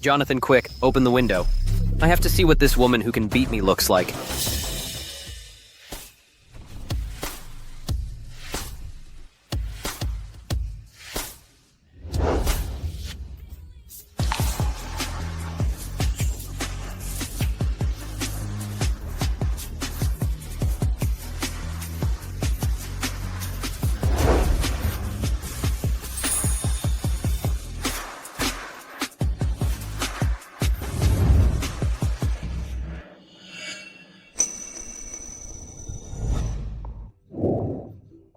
Jonathan, quick, open the window. I have to see what this woman who can beat me looks like.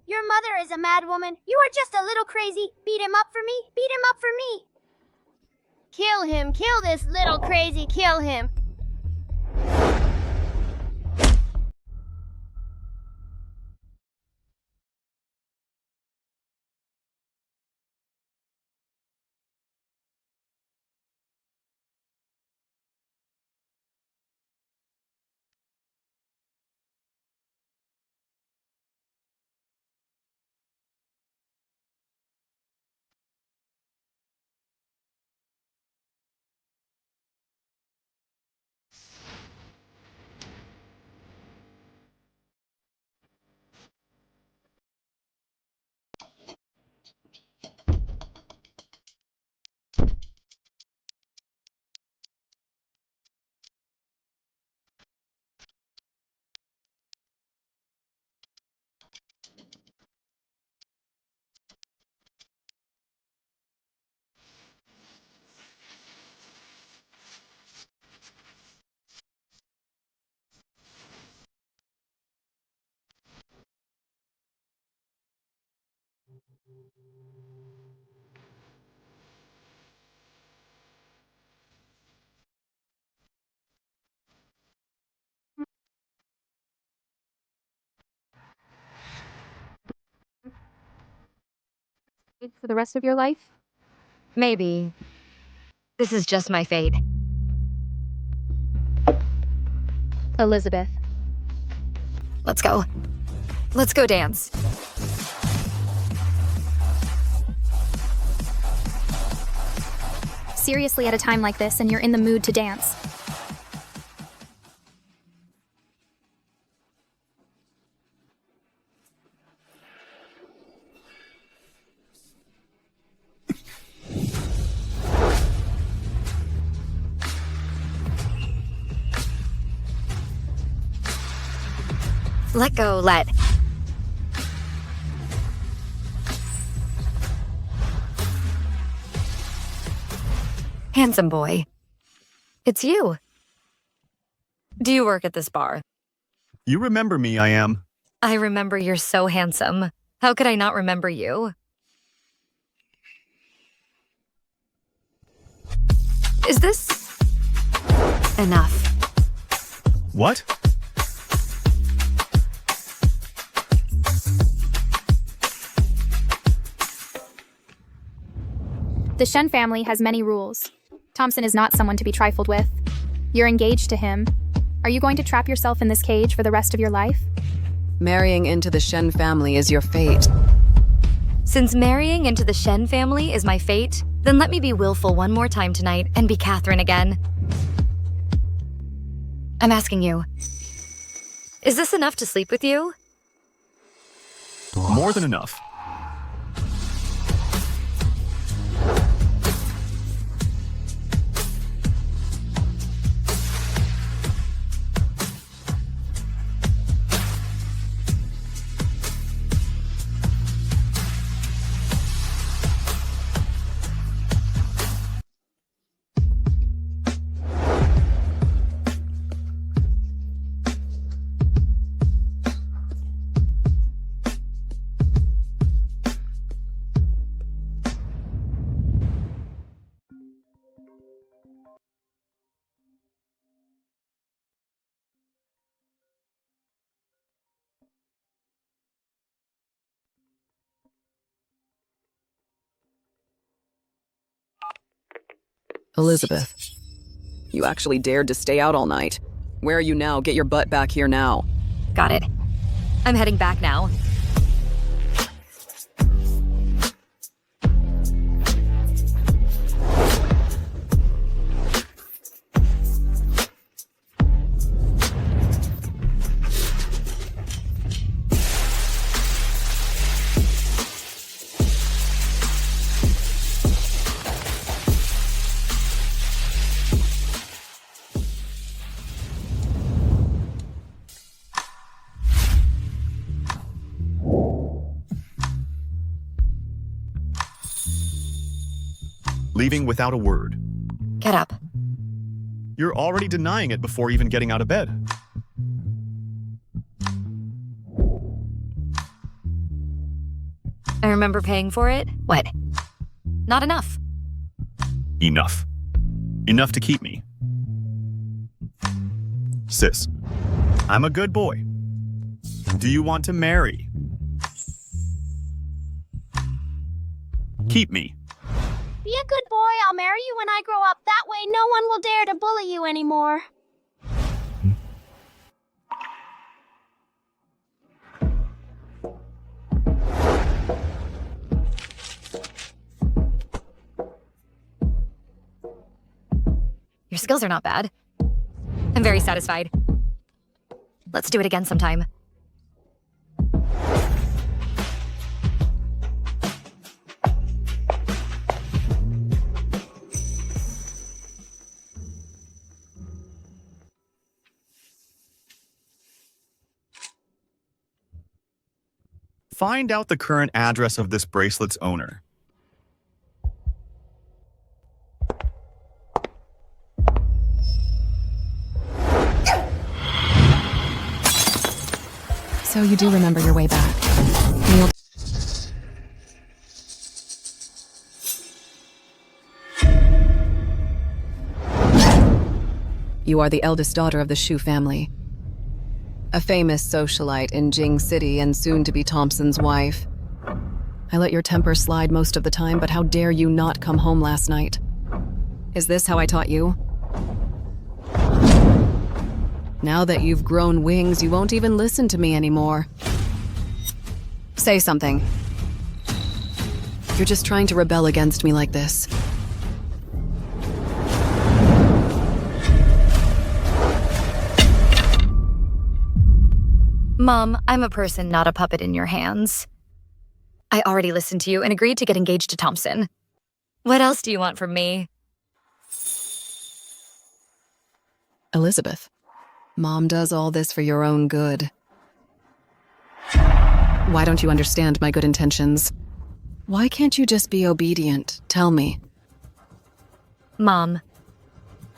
Your mother is a mad woman. You are just a little crazy. Beat him up for me. Beat him up for me. Kill him. Kill this little crazy. Kill him. For the rest of your life? Maybe. This is just my fate. Elizabeth. Let's go. Let's go dance. Seriously, at a time like this, and you're in the mood to dance. Let go, let. Handsome boy. It's you. Do you work at this bar? You remember me, I am. I remember you're so handsome. How could I not remember you? Is this enough? What? The Shen family has many rules. Thompson is not someone to be trifled with. You're engaged to him. Are you going to trap yourself in this cage for the rest of your life? Marrying into the Shen family is your fate. Since marrying into the Shen family is my fate, then let me be willful one more time tonight and be Catherine again. I'm asking you. Is this enough to sleep with you? More than enough. Elizabeth, you actually dared to stay out all night. Where are you now? Get your butt back here now. Got it. I'm heading back now. leaving without a word. Get up. You're already denying it before even getting out of bed. I remember paying for it. What? Not enough. Enough. Enough to keep me. Sis, I'm a good boy. Do you want to marry? Keep me. Be a good boy, I'll marry you when I grow up. That way no one will dare to bully you anymore. Your skills are not bad. I'm very satisfied. Let's do it again sometime. Find out the current address of this bracelet's owner. So you do remember your way back. Neil. You are the eldest daughter of the Shu family. A famous socialite in Jing City and soon to be Thompson's wife. I let your temper slide most of the time, but how dare you not come home last night? Is this how I taught you? Now that you've grown wings, you won't even listen to me anymore. Say something. You're just trying to rebel against me like this. Mom, I'm a person, not a puppet in your hands. I already listened to you and agreed to get engaged to Thompson. What else do you want from me? Elizabeth, Mom does all this for your own good. Why don't you understand my good intentions? Why can't you just be obedient? Tell me. Mom,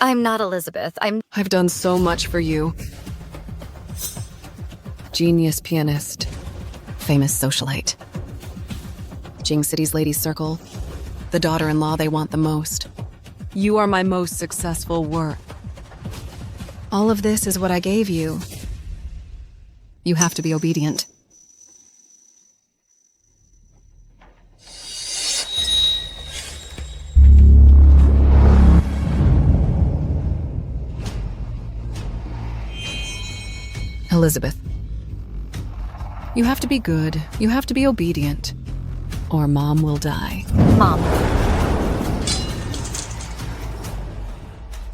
I'm not Elizabeth. I've done so much for you. Genius pianist, famous socialite. Jing City's ladies' circle, the daughter-in-law they want the most. You are my most successful work. All of this is what I gave you. You have to be obedient. Elizabeth. You have to be good. You have to be obedient. Or Mom will die. Mom.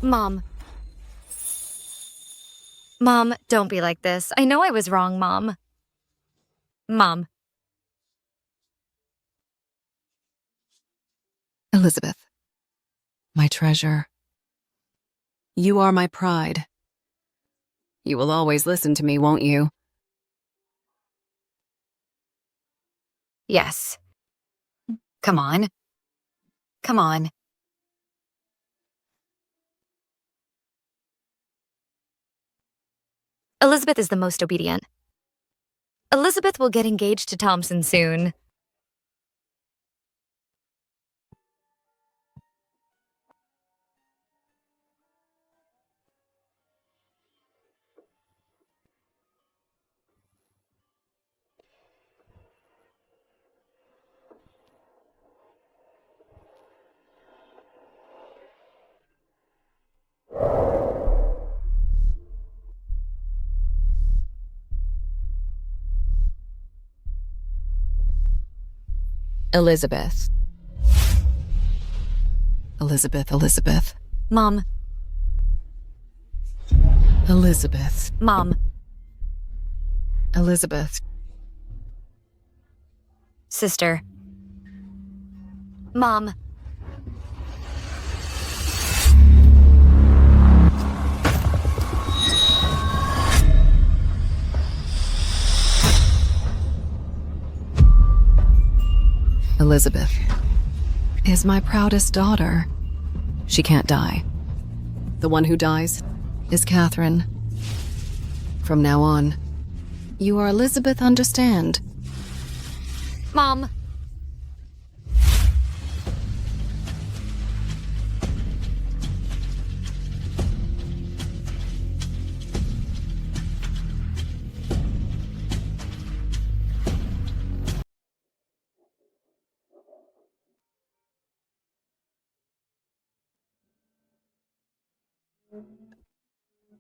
Mom. Mom, don't be like this. I know I was wrong, Mom. Mom. Elizabeth. My treasure. You are my pride. You will always listen to me, won't you? Yes. Come on. Come on. Elizabeth is the most obedient. Elizabeth will get engaged to Thompson soon. Elizabeth. Elizabeth. Mom. Elizabeth. Mom. Elizabeth. Sister. Mom. Elizabeth. is my proudest daughter. She can't die. The one who dies is Catherine. From now on, you are Elizabeth, understand? Mom.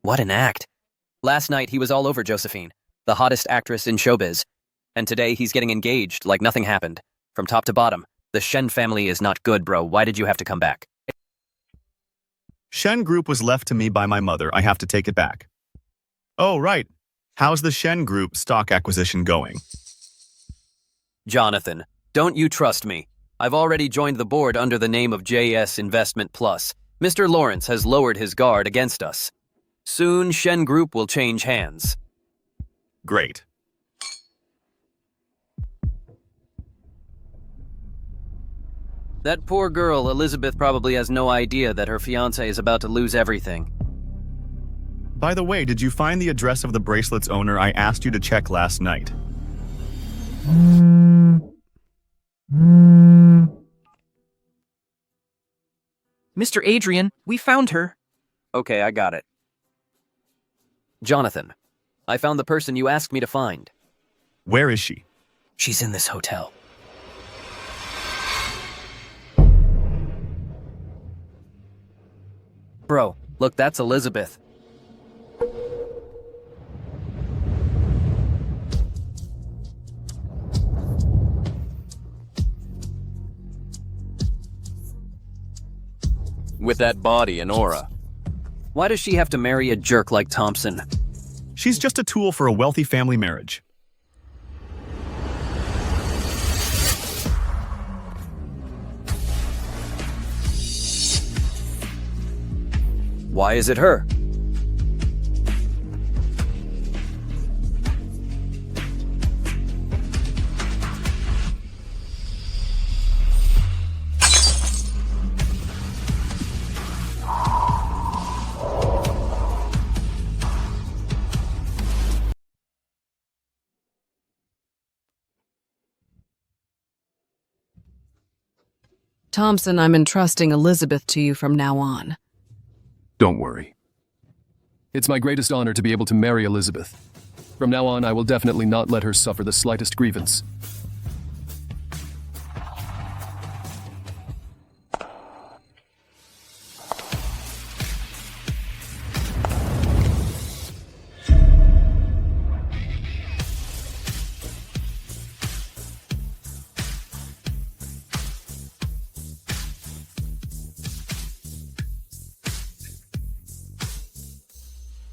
What an act. Last night he was all over Josephine, the hottest actress in showbiz. And today he's getting engaged like nothing happened. From top to bottom, the Shen family is not good, bro. Why did you have to come back? Shen Group was left to me by my mother. I have to take it back. Oh, right. How's the Shen Group stock acquisition going? Jonathan, don't you trust me? I've already joined the board under the name of JS Investment Plus. Mr. Lawrence has lowered his guard against us. Soon, Shen Group will change hands. Great. That poor girl, Elizabeth, probably has no idea that her fiancé is about to lose everything. By the way, did you find the address of the bracelet's owner I asked you to check last night? Mr. Adrian, we found her. Okay, I got it. Jonathan, I found the person you asked me to find. Where is she? She's in this hotel. Bro, look, that's Elizabeth. With that body and aura. Why does she have to marry a jerk like Thompson? She's just a tool for a wealthy family marriage. Why is it her? Thompson, I'm entrusting Elizabeth to you from now on. Don't worry. It's my greatest honor to be able to marry Elizabeth. From now on, I will definitely not let her suffer the slightest grievance.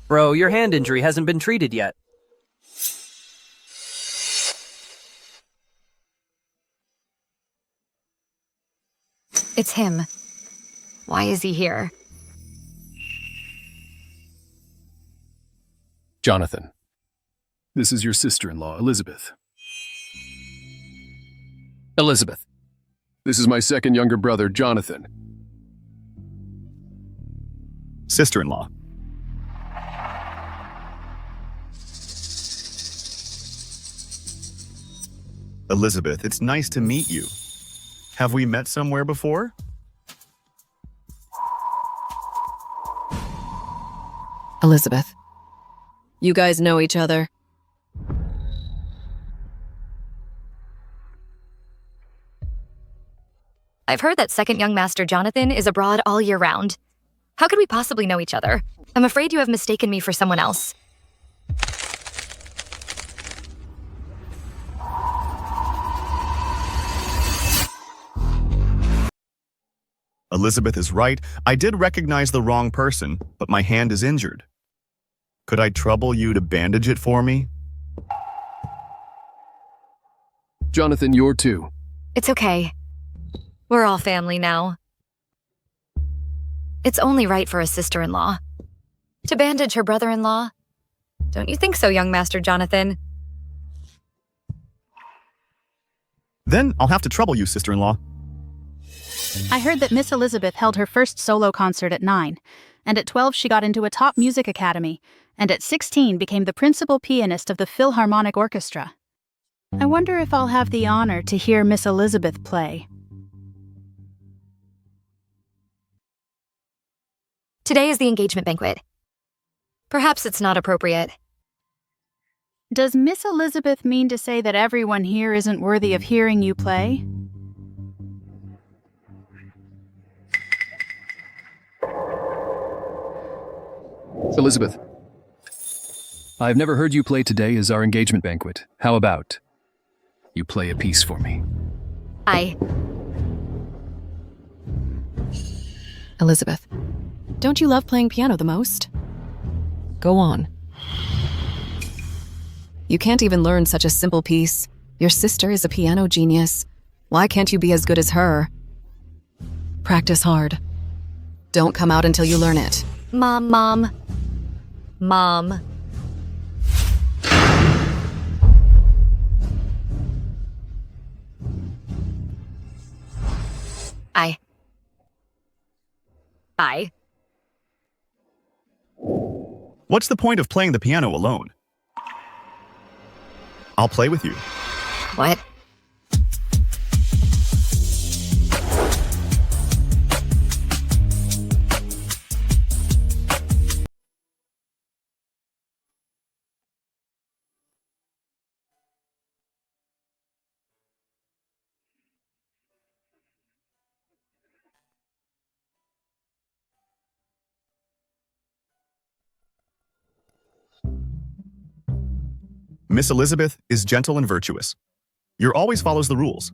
Bro, your hand injury hasn't been treated yet. It's him. Why is he here? Jonathan, this is your sister-in-law, Elizabeth. Elizabeth, this is my second younger brother, Jonathan. Sister-in-law. Elizabeth, it's nice to meet you. Have we met somewhere before? Elizabeth, you guys know each other? I've heard that second young master Jonathan is abroad all year round. How could we possibly know each other? I'm afraid you have mistaken me for someone else. Elizabeth is right. I did recognize the wrong person, but my hand is injured. Could I trouble you to bandage it for me? Jonathan, you're too. It's okay. We're all family now. It's only right for a sister-in-law to bandage her brother-in-law. Don't you think so, young Master Jonathan? Then I'll have to trouble you, sister-in-law. I heard that Miss Elizabeth held her first solo concert at 9, and at 12 she got into a top music academy, and at 16 became the principal pianist of the Philharmonic Orchestra. I wonder if I'll have the honor to hear Miss Elizabeth play. Today is the engagement banquet. Perhaps it's not appropriate. Does Miss Elizabeth mean to say that everyone here isn't worthy of hearing you play? Elizabeth, I've never heard you play. Today is our engagement banquet. How about you play a piece for me? Elizabeth, don't you love playing piano the most? Go on. You can't even learn such a simple piece. Your sister is a piano genius. Why can't you be as good as her? Practice hard. Don't come out until you learn it. Mom. What's the point of playing the piano alone? I'll play with you. What? Miss Elizabeth is gentle and virtuous. You're always follows the rules.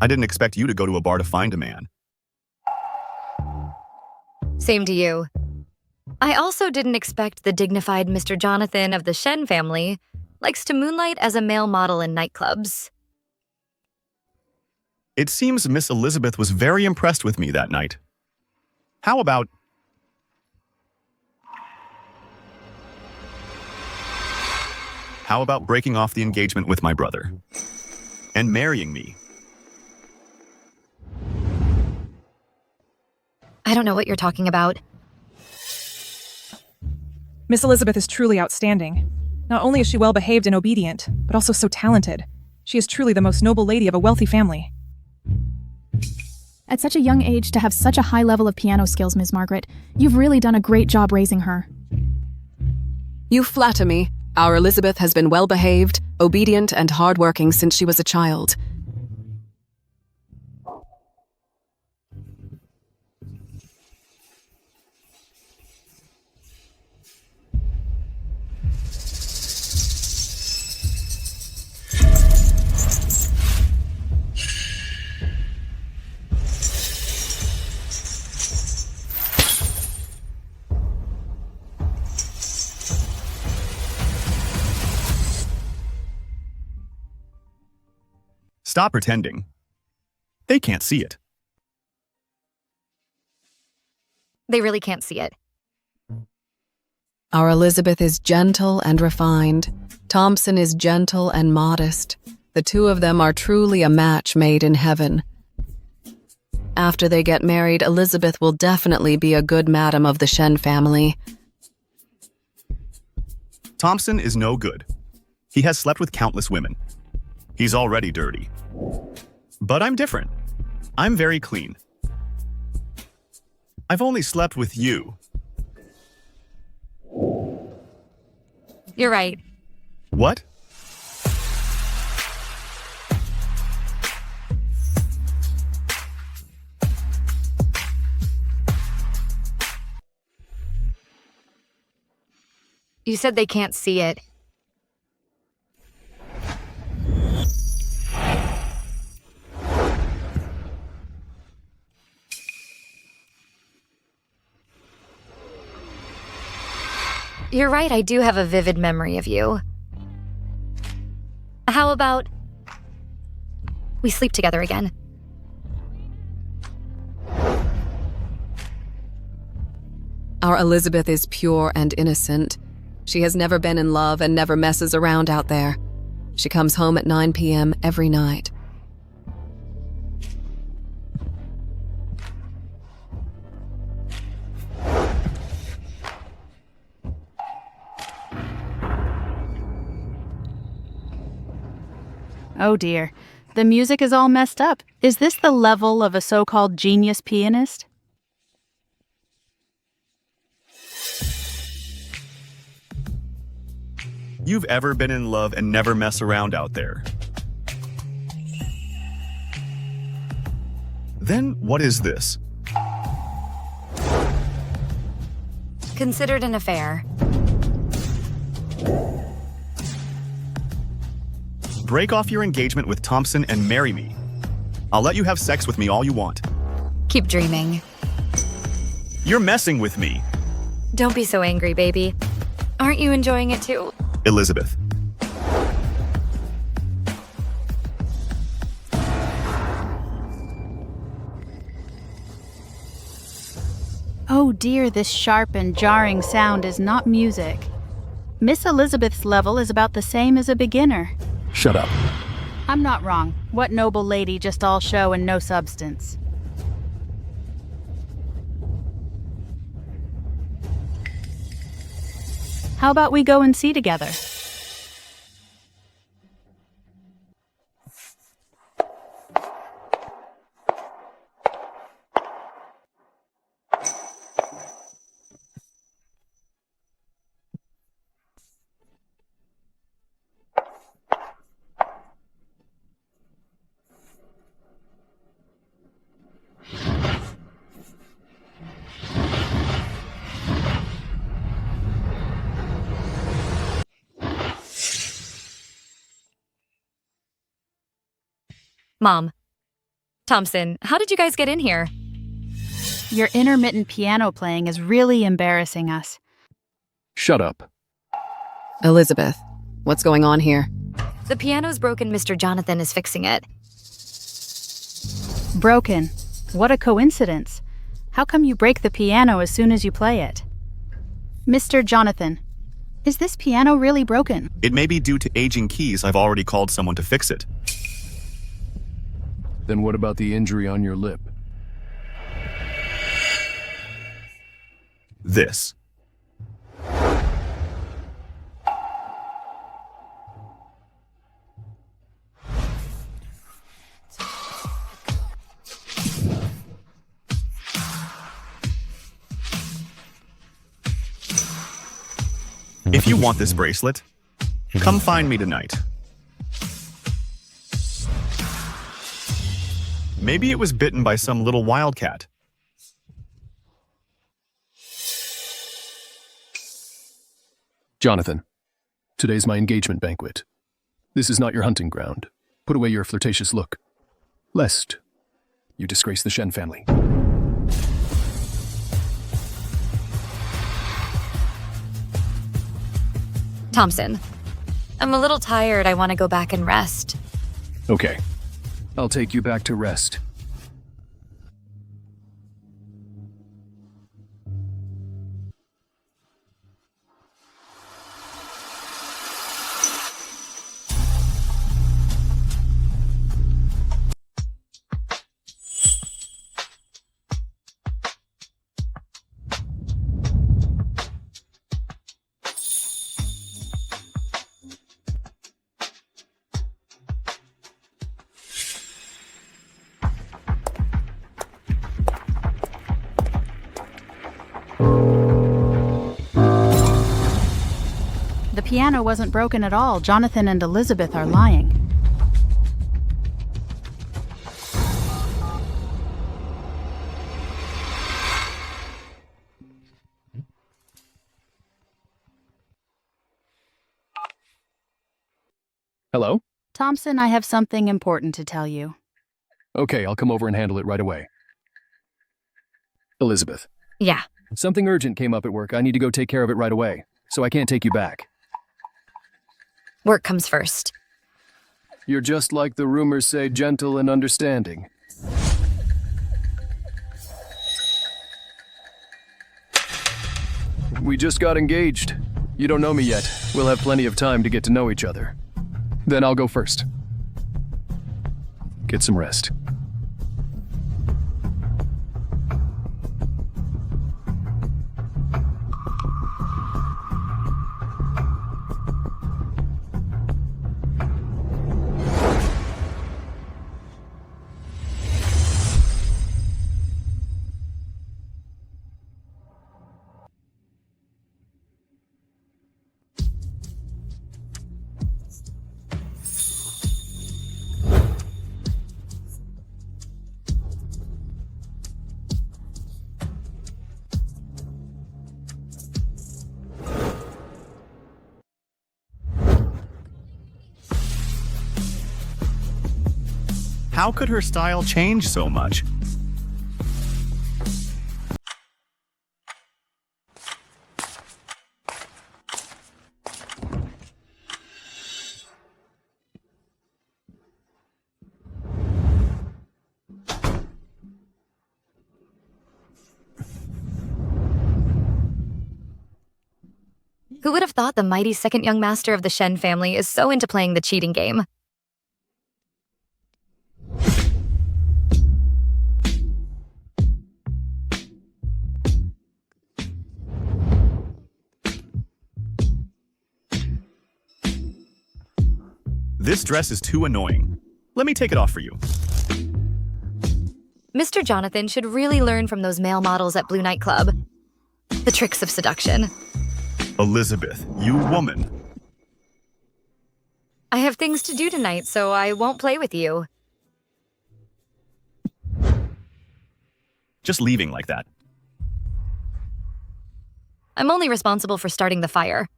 I didn't expect you to go to a bar to find a man. Same to you. I also didn't expect the dignified Mr. Jonathan of the Shen family likes to moonlight as a male model in nightclubs. It seems Miss Elizabeth was very impressed with me that night. How about breaking off the engagement with my brother and marrying me? I don't know what you're talking about. Miss Elizabeth is truly outstanding. Not only is she well-behaved and obedient, but also so talented. She is truly the most noble lady of a wealthy family. At such a young age to have such a high level of piano skills, Ms. Margaret, you've really done a great job raising her. You flatter me. Our Elizabeth has been well-behaved, obedient, and hardworking since she was a child. Stop pretending. They can't see it. They really can't see it. Our Elizabeth is gentle and refined. Thompson is gentle and modest. The two of them are truly a match made in heaven. After they get married, Elizabeth will definitely be a good madam of the Shen family. Thompson is no good. He has slept with countless women. He's already dirty. But I'm different. I'm very clean. I've only slept with you. You're right. What? You said they can't see it. You're right, I do have a vivid memory of you. How about we sleep together again? Our Elizabeth is pure and innocent. She has never been in love and never messes around out there. She comes home at 9 p.m. every night. Oh dear. The music is all messed up. Is this the level of a so-called genius pianist? You've ever been in love and never mess around out there. Then what is this? Considered an affair. Break off your engagement with Thompson and marry me. I'll let you have sex with me all you want. Keep dreaming. You're messing with me. Don't be so angry, baby. Aren't you enjoying it too? Elizabeth. Oh dear, this sharp and jarring sound is not music. Miss Elizabeth's level is about the same as a beginner. Shut up. I'm not wrong. What noble lady, just all show and no substance. How about we go and see together? Mom. Thompson, how did you guys get in here? Your intermittent piano playing is really embarrassing us. Shut up. Elizabeth, what's going on here? The piano's broken. Mr. Jonathan is fixing it. Broken. What a coincidence. How come you break the piano as soon as you play it? Mr. Jonathan, is this piano really broken? It may be due to aging keys. I've already called someone to fix it. Then what about the injury on your lip? This. If you want this bracelet, come find me tonight. Maybe it was bitten by some little wildcat. Jonathan, today's my engagement banquet. This is not your hunting ground. Put away your flirtatious look, lest you disgrace the Shen family. Thompson, I'm a little tired. I want to go back and rest. Okay, I'll take you back to rest. The piano wasn't broken at all. Jonathan and Elizabeth are lying. Hello? Thompson, I have something important to tell you. Okay, I'll come over and handle it right away. Elizabeth. Yeah. Something urgent came up at work. I need to go take care of it right away, so I can't take you back. Work comes first. You're just like the rumors say, gentle and understanding. We just got engaged. You don't know me yet. We'll have plenty of time to get to know each other. Then I'll go first. Get some rest. How could her style change so much? Who would have thought the mighty second young master of the Shen family is so into playing the cheating game? This dress is too annoying. Let me take it off for you. Mr. Jonathan should really learn from those male models at Blue Nightclub. The tricks of seduction. Elizabeth, you woman. I have things to do tonight, so I won't play with you. Just leaving like that. I'm only responsible for starting the fire,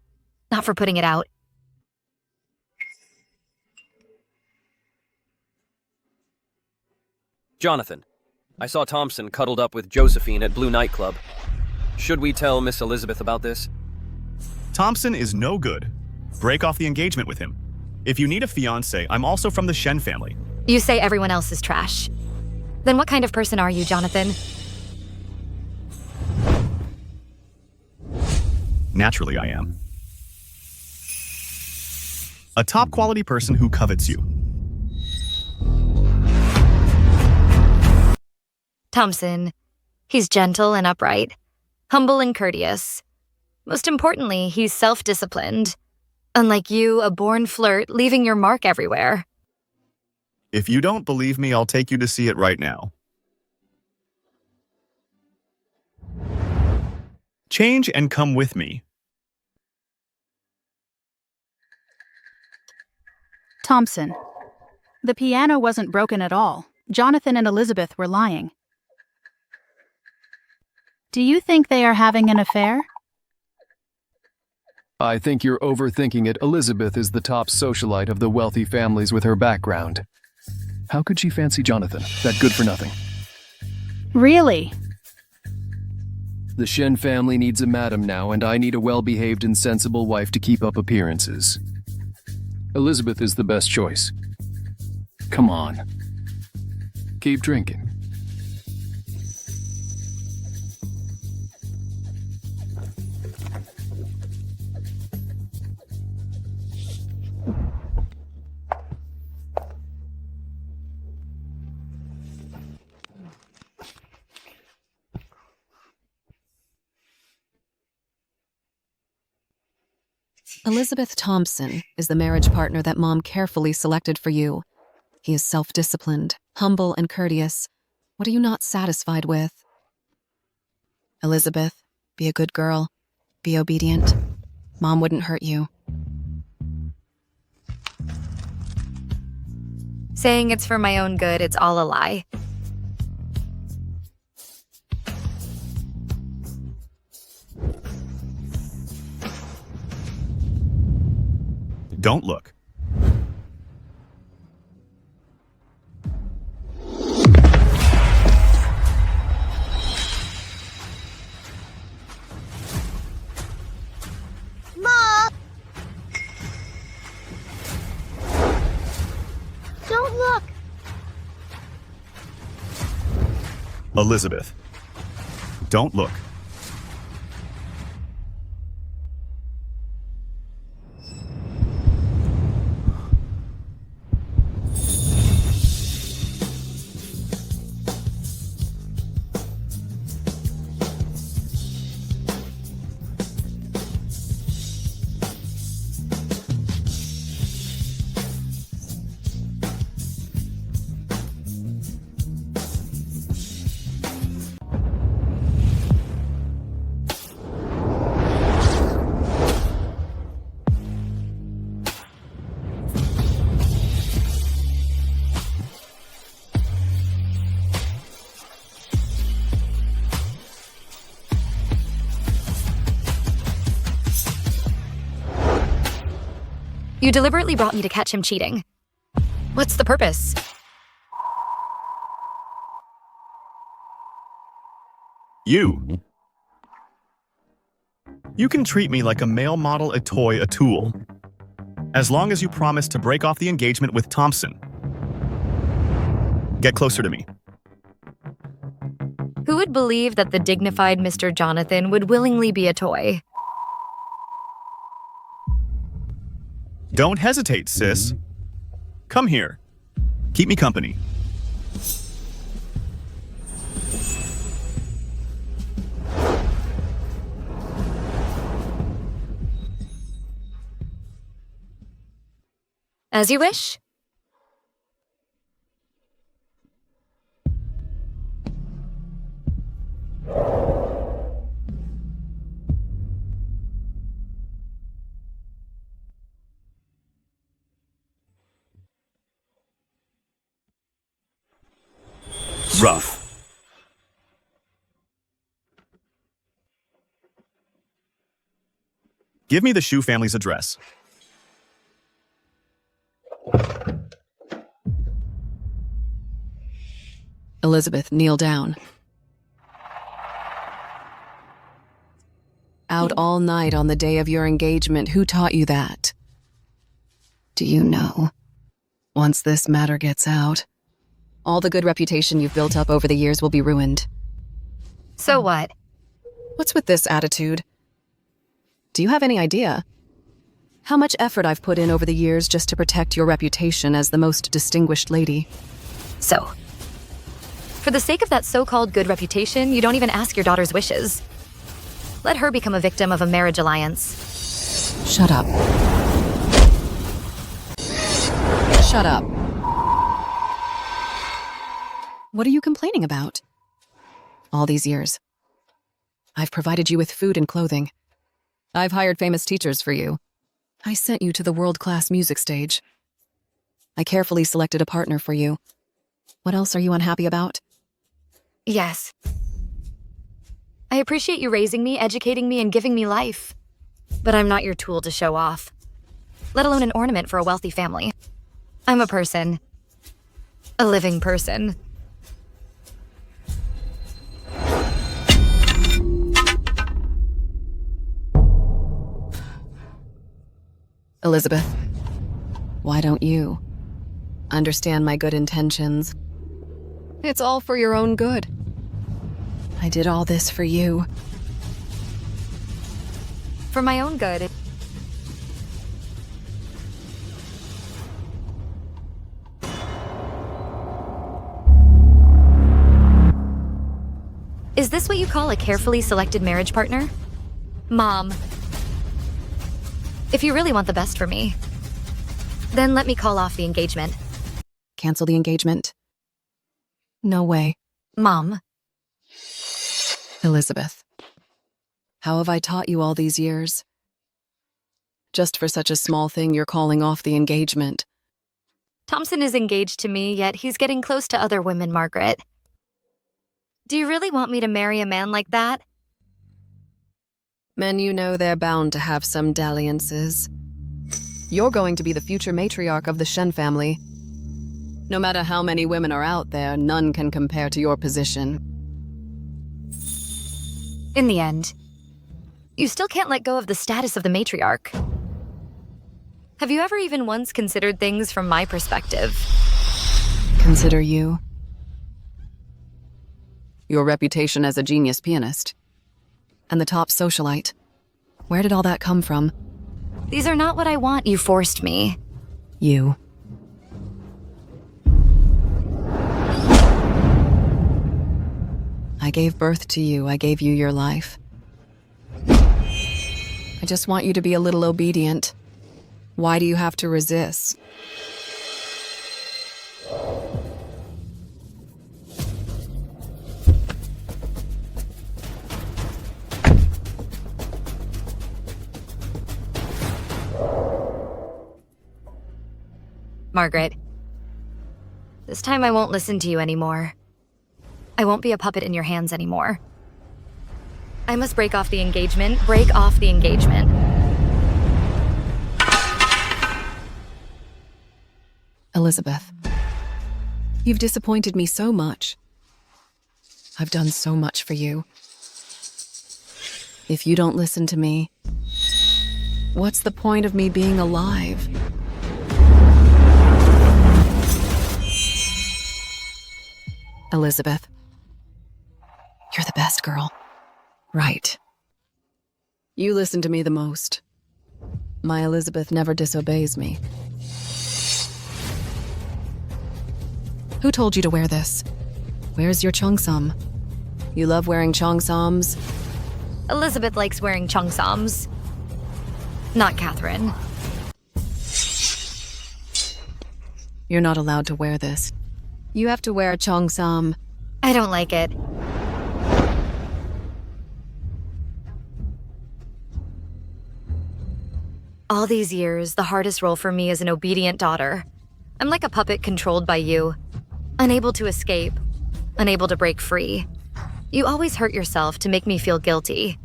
not for putting it out. Jonathan, I saw Thompson cuddled up with Josephine at Blue Nightclub. Should we tell Miss Elizabeth about this? Thompson is no good. Break off the engagement with him. If you need a fiancé, I'm also from the Shen family. You say everyone else is trash. Then what kind of person are you, Jonathan? Naturally, I am. A top-quality person who covets you. Thompson. He's gentle and upright, humble and courteous. Most importantly, he's self-disciplined. Unlike you, a born flirt, leaving your mark everywhere. If you don't believe me, I'll take you to see it right now. Change and come with me. Thompson. The piano wasn't broken at all. Jonathan and Elizabeth were lying. Do you think they are having an affair? I think you're overthinking it. Elizabeth is the top socialite of the wealthy families with her background. How could she fancy Jonathan, that good for nothing? Really? The Shen family needs a madam now, and I need a well-behaved and sensible wife to keep up appearances. Elizabeth is the best choice. Come on. Keep drinking. Elizabeth Thompson is the marriage partner that Mom carefully selected for you. He is self-disciplined, humble, and courteous. What are you not satisfied with? Elizabeth, be a good girl. Be obedient. Mom wouldn't hurt you. Saying it's for my own good, it's all a lie. Don't look. Mom! Don't look! Elizabeth, don't look. You deliberately brought me to catch him cheating. What's the purpose? You. You can treat me like a male model, a toy, a tool. As long as you promise to break off the engagement with Thompson. Get closer to me. Who would believe that the dignified Mr. Jonathan would willingly be a toy? Don't hesitate, sis. Come here. Keep me company. As you wish. Rough. Give me the Shu family's address. Elizabeth, kneel down. Out all night on the day of your engagement. Who taught you that? Do you know? Once this matter gets out, all the good reputation you've built up over the years will be ruined. So what? What's with this attitude? Do you have any idea how much effort I've put in over the years just to protect your reputation as the most distinguished lady? So, for the sake of that so-called good reputation, you don't even ask your daughter's wishes. Let her become a victim of a marriage alliance. Shut up. Shut up. What are you complaining about? All these years, I've provided you with food and clothing. I've hired famous teachers for you. I sent you to the world-class music stage. I carefully selected a partner for you. What else are you unhappy about? Yes. I appreciate you raising me, educating me, and giving me life. But I'm not your tool to show off, let alone an ornament for a wealthy family. I'm a person. A living person. Elizabeth, why don't you understand my good intentions? It's all for your own good. I did all this for you. For my own good. Is this what you call a carefully selected marriage partner? Mom, if you really want the best for me, then let me call off the engagement. Cancel the engagement? No way. Mom. Elizabeth, how have I taught you all these years? Just for such a small thing, you're calling off the engagement. Thompson is engaged to me, yet he's getting close to other women, Margaret. Do you really want me to marry a man like that? Men, you know they're bound to have some dalliances. You're going to be the future matriarch of the Shen family. No matter how many women are out there, none can compare to your position. In the end, you still can't let go of the status of the matriarch. Have you ever even once considered things from my perspective? Consider you? Your reputation as a genius pianist. And the top socialite. Where did all that come from? These are not what I want. You forced me. You. I gave birth to you. I gave you your life. I just want you to be a little obedient. Why do you have to resist? Margaret, this time I won't listen to you anymore. I won't be a puppet in your hands anymore. I must break off the engagement. Break off the engagement. Elizabeth, you've disappointed me so much. I've done so much for you. If you don't listen to me, what's the point of me being alive? Elizabeth, you're the best girl. Right. You listen to me the most. My Elizabeth never disobeys me. Who told you to wear this? Where's your cheongsam? You love wearing cheongsams? Elizabeth likes wearing cheongsams. Not Catherine. You're not allowed to wear this. You have to wear a cheongsam. I don't like it. All these years, the hardest role for me is an obedient daughter. I'm like a puppet controlled by you. Unable to escape. Unable to break free. You always hurt yourself to make me feel guilty.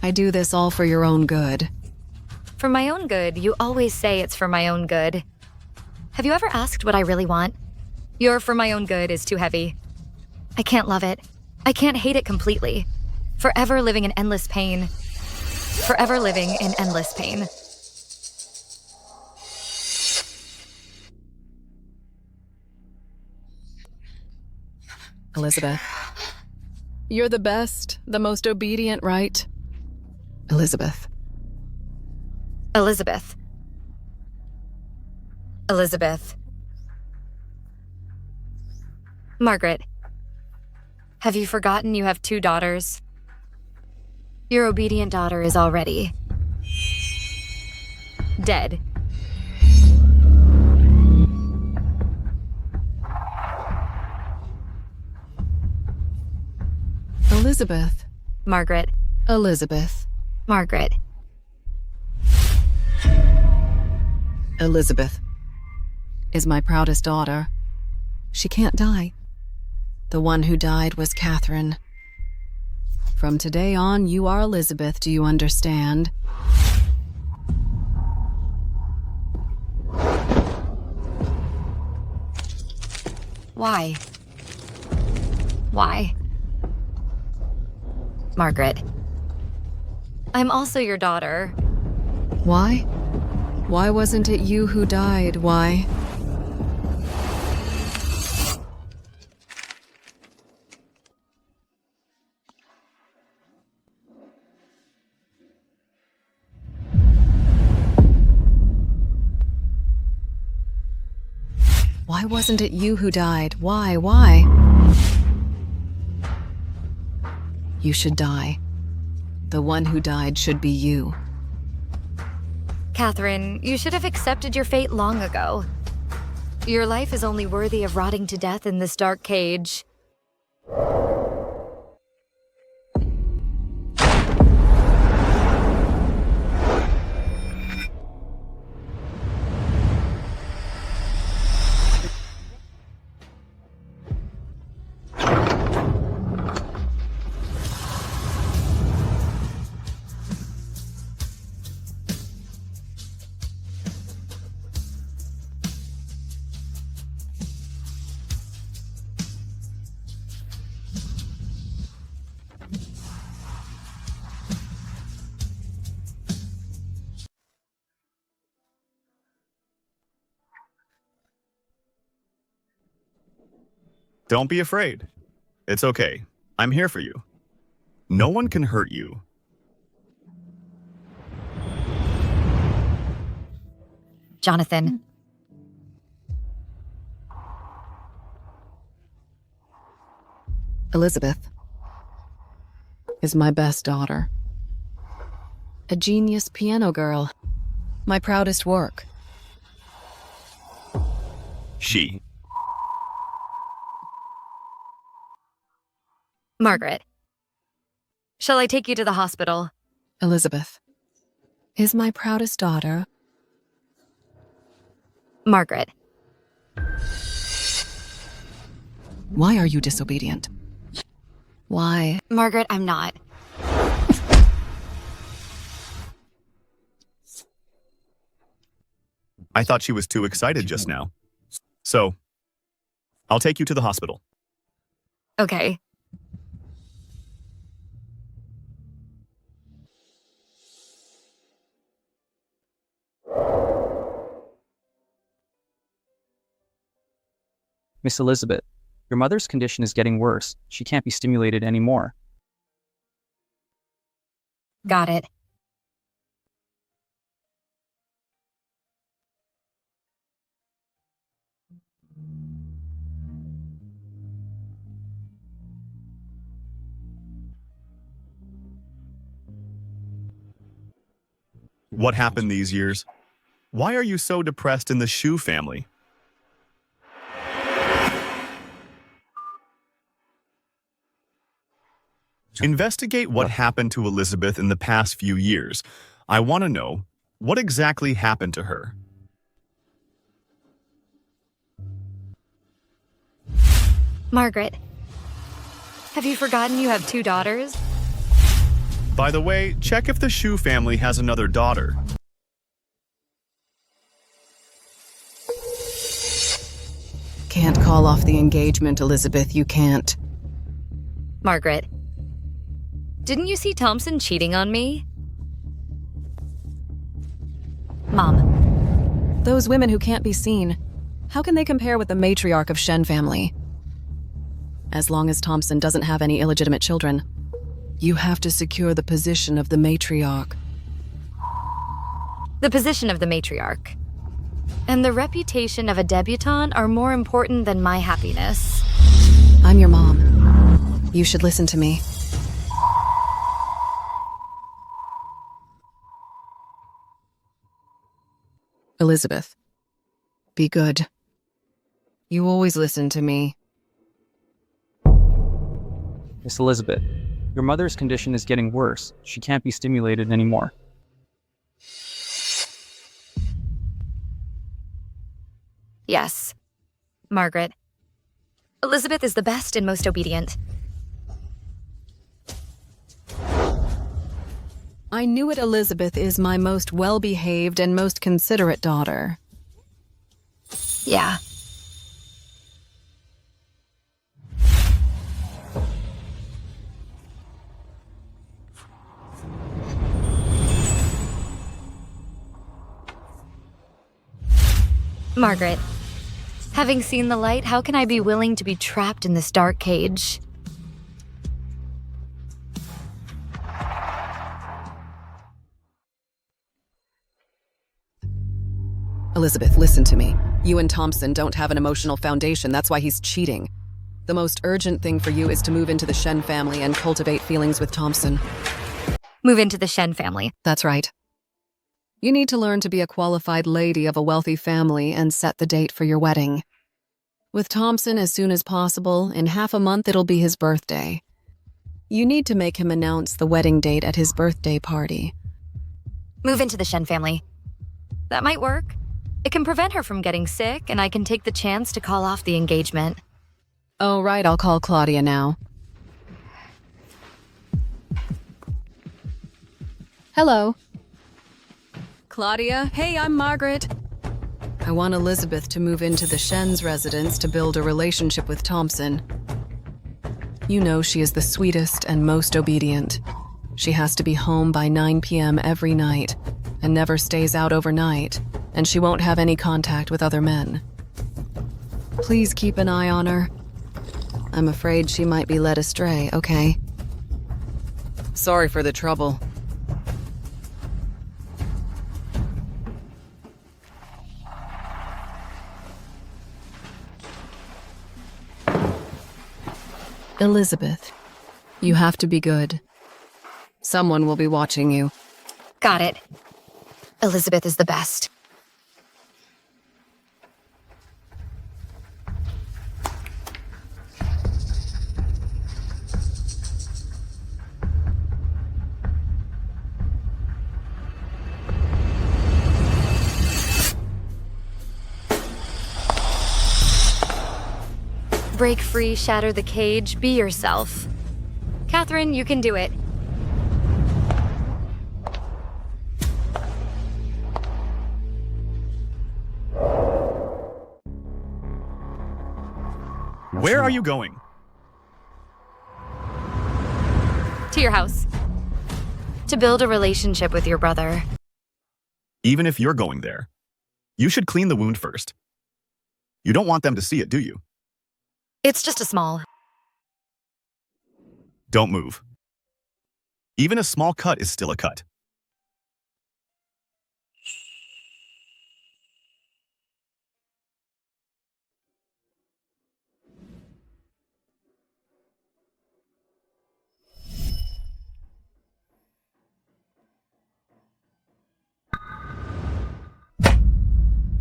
I do this all for your own good. For my own good, you always say it's for my own good. Have you ever asked what I really want? Your for my own good is too heavy. I can't love it. I can't hate it completely. Forever living in endless pain. Forever living in endless pain. Elizabeth, you're the best, the most obedient, right? Elizabeth. Elizabeth. Elizabeth. Margaret. Have you forgotten you have 2 daughters? Your obedient daughter is already dead. Elizabeth. Margaret. Elizabeth. Margaret. Elizabeth is my proudest daughter. She can't die. The one who died was Catherine. From today on, you are Elizabeth, do you understand? Why? Why? Margaret. I'm also your daughter. Why? Why wasn't it you who died? Why? Why wasn't it you who died? Why? Why? You should die. The one who died should be you. Catherine, you should have accepted your fate long ago. Your life is only worthy of rotting to death in this dark cage. Don't be afraid. It's okay. I'm here for you. No one can hurt you. Jonathan. Elizabeth is my best daughter. A genius piano girl. My proudest work. She. Margaret. Shall I take you to the hospital? Elizabeth is my proudest daughter. Margaret. Why are you disobedient? Why? Margaret, I'm not. I thought she was too excited just now. So, I'll take you to the hospital. Okay. Miss Elizabeth, your mother's condition is getting worse. She can't be stimulated anymore. Got it. What happened these years? Why are you so depressed in the Shu family? Investigate what happened to Elizabeth in the past few years. I want to know, what exactly happened to her? Margaret, have you forgotten you have 2 daughters? By the way, check if the Shu family has another daughter. Can't call off the engagement, Elizabeth. You can't. Margaret, didn't you see Thompson cheating on me? Mom. Those women who can't be seen, how can they compare with the matriarch of Shen family? As long as Thompson doesn't have any illegitimate children, you have to secure the position of the matriarch. The position of the matriarch and the reputation of a debutante are more important than my happiness. I'm your mom. You should listen to me. Elizabeth, be good. You always listen to me. Miss Elizabeth, your mother's condition is getting worse. She can't be stimulated anymore. Yes, Margaret. Elizabeth is the best and most obedient. I knew it. Elizabeth is my most well-behaved and most considerate daughter. Yeah. Margaret, having seen the light, how can I be willing to be trapped in this dark cage? Elizabeth, listen to me. You and Thompson don't have an emotional foundation. That's why he's cheating. The most urgent thing for you is to move into the Shen family and cultivate feelings with Thompson. Move into the Shen family. That's right. You need to learn to be a qualified lady of a wealthy family and set the date for your wedding. With Thompson as soon as possible, in half a month it'll be his birthday. You need to make him announce the wedding date at his birthday party. Move into the Shen family. That might work. It can prevent her from getting sick, and I can take the chance to call off the engagement. Oh, right, I'll call Claudia now. Hello. Claudia, hey, I'm Margaret. I want Elizabeth to move into the Shen's residence to build a relationship with Thompson. You know she is the sweetest and most obedient. She has to be home by 9 p.m. every night and never stays out overnight, and she won't have any contact with other men. Please keep an eye on her. I'm afraid she might be led astray, okay? Sorry for the trouble. Elizabeth, you have to be good. Someone will be watching you. Got it. Elizabeth is the best. Break free, shatter the cage, be yourself. Catherine, you can do it. Where are you going? To your house. To build a relationship with your brother. Even if you're going there, you should clean the wound first. You don't want them to see it, do you? It's just a small. Don't move. Even a small cut is still a cut.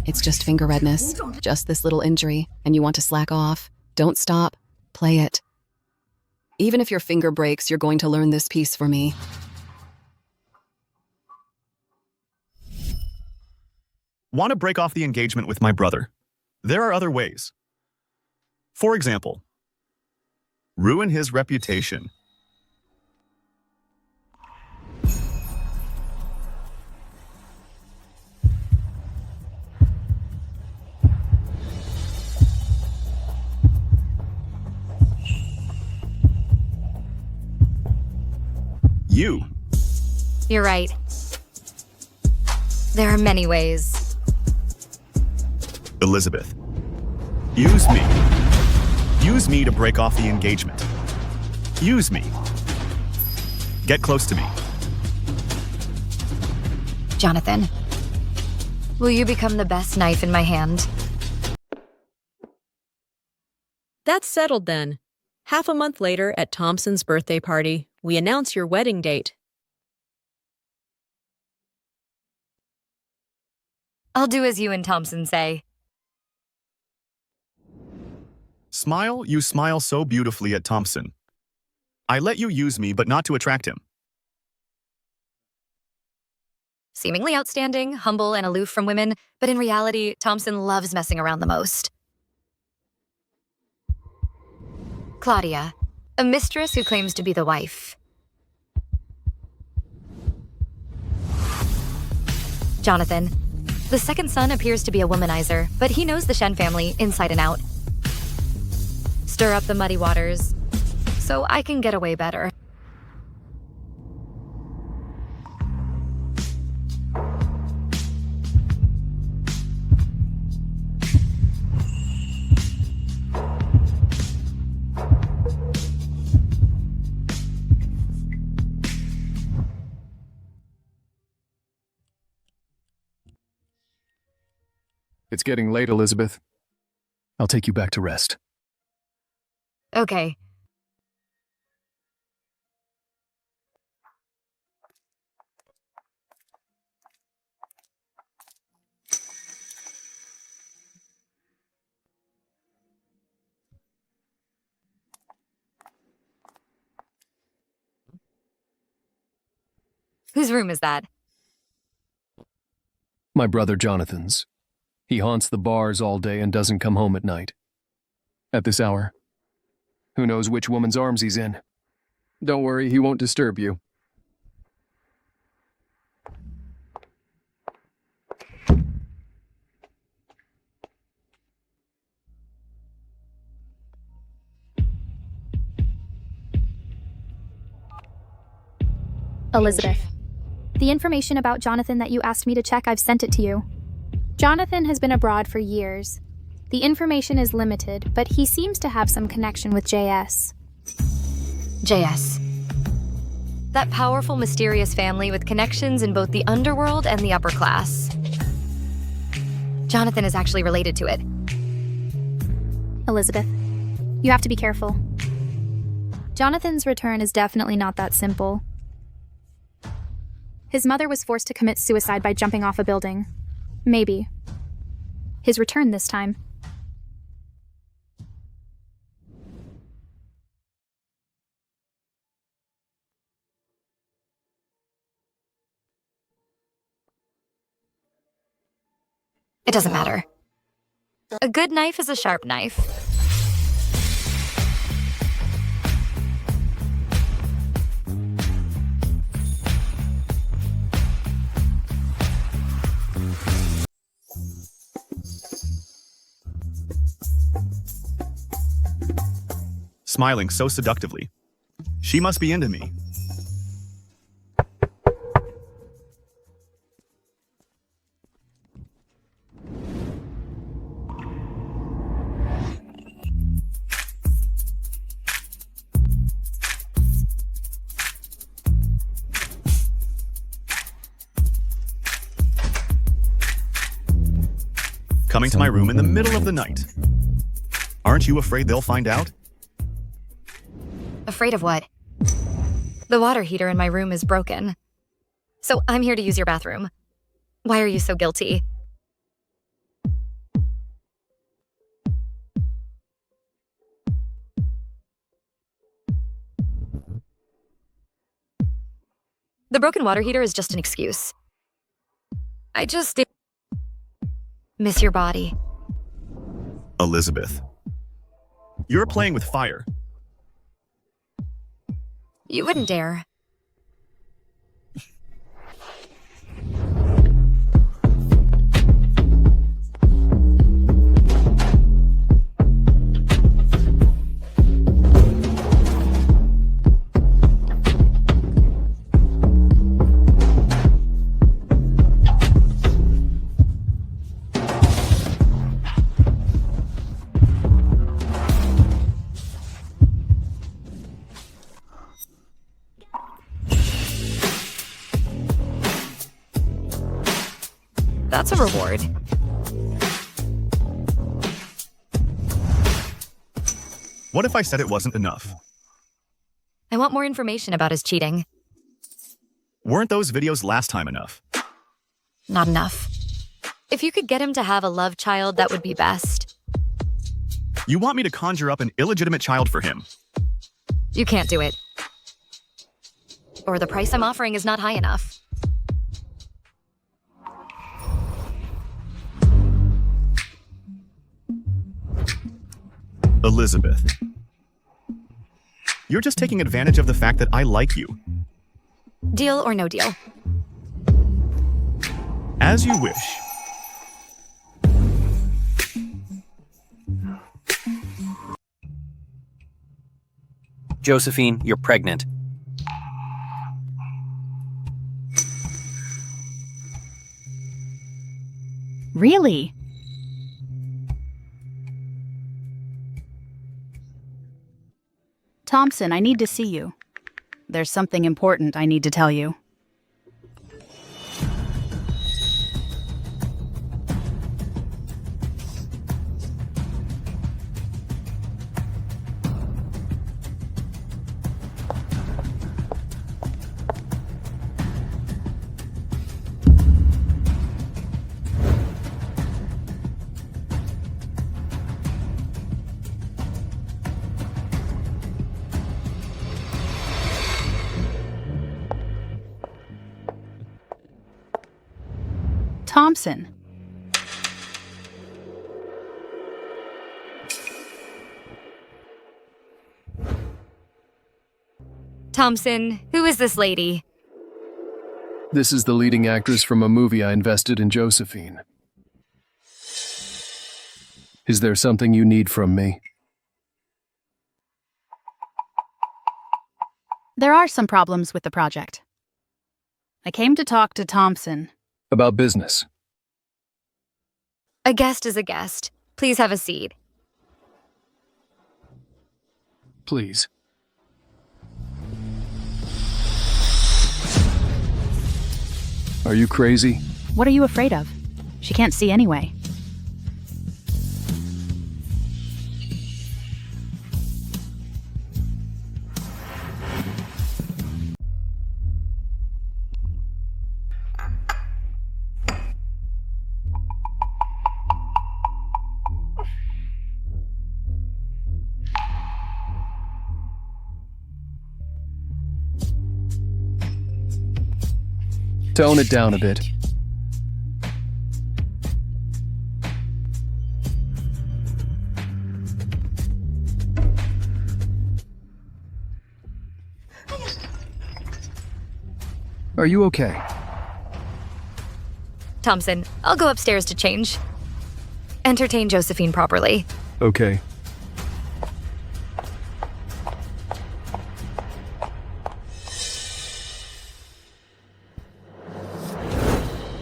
It's just finger redness, just this little injury, and you want to slack off. Don't stop. Play it. Even if your finger breaks, you're going to learn this piece for me. Want to break off the engagement with my brother? There are other ways. For example, ruin his reputation. You're right. There are many ways. Elizabeth, use me. Use me to break off the engagement. Use me. Get close to me. Jonathan, will you become the best knife in my hand? That's settled then. Half a month later, at Thompson's birthday party, we announce your wedding date. I'll do as you and Thompson say. Smile, you smile so beautifully at Thompson. I let you use me, but not to attract him. Seemingly outstanding, humble, and aloof from women, but in reality, Thompson loves messing around the most. Claudia, a mistress who claims to be the wife. Jonathan, the second son appears to be a womanizer, but he knows the Shen family inside and out. Stir up the muddy waters, so I can get away better. It's getting late, Elizabeth. I'll take you back to rest. Okay. Whose room is that? My brother Jonathan's. He haunts the bars all day and doesn't come home at night. At this hour. Who knows which woman's arms he's in? Don't worry, he won't disturb you. Elizabeth, the information about Jonathan that you asked me to check, I've sent it to you. Jonathan has been abroad for years. The information is limited, but he seems to have some connection with JS. JS. That powerful, mysterious family with connections in both the underworld and the upper class. Jonathan is actually related to it. Elizabeth, you have to be careful. Jonathan's return is definitely not that simple. His mother was forced to commit suicide by jumping off a building. Maybe. His return this time. It doesn't matter. A good knife is a sharp knife. Smiling so seductively. She must be into me. coming to my room in the middle of the night. Aren't you afraid they'll find out? Afraid of what? The water heater in my room is broken. So I'm here to use your bathroom. Why are you so guilty? The broken water heater is just an excuse. I just miss your body. Elizabeth, you're playing with fire. You wouldn't dare. That's a reward. What if I said it wasn't enough? I want more information about his cheating. Weren't those videos last time enough? Not enough. If you could get him to have a love child, that would be best. You want me to conjure up an illegitimate child for him? You can't do it. Or the price I'm offering is not high enough. Elizabeth, you're just taking advantage of the fact that I like you. Deal or no deal? As you wish. Josephine, you're pregnant. Really? Thompson, I need to see you. There's something important I need to tell you. Thompson. Thompson, who is this lady? This is the leading actress from a movie I invested in Josephine. Is there something you need from me? There are some problems with the project. I came to talk to Thompson. About business. A guest is a guest. Please have a seat. Please. Are you crazy? What are you afraid of? She can't see anyway. Tone it down a bit. Are you okay? Thompson, I'll go upstairs to change. Entertain Josephine properly. Okay.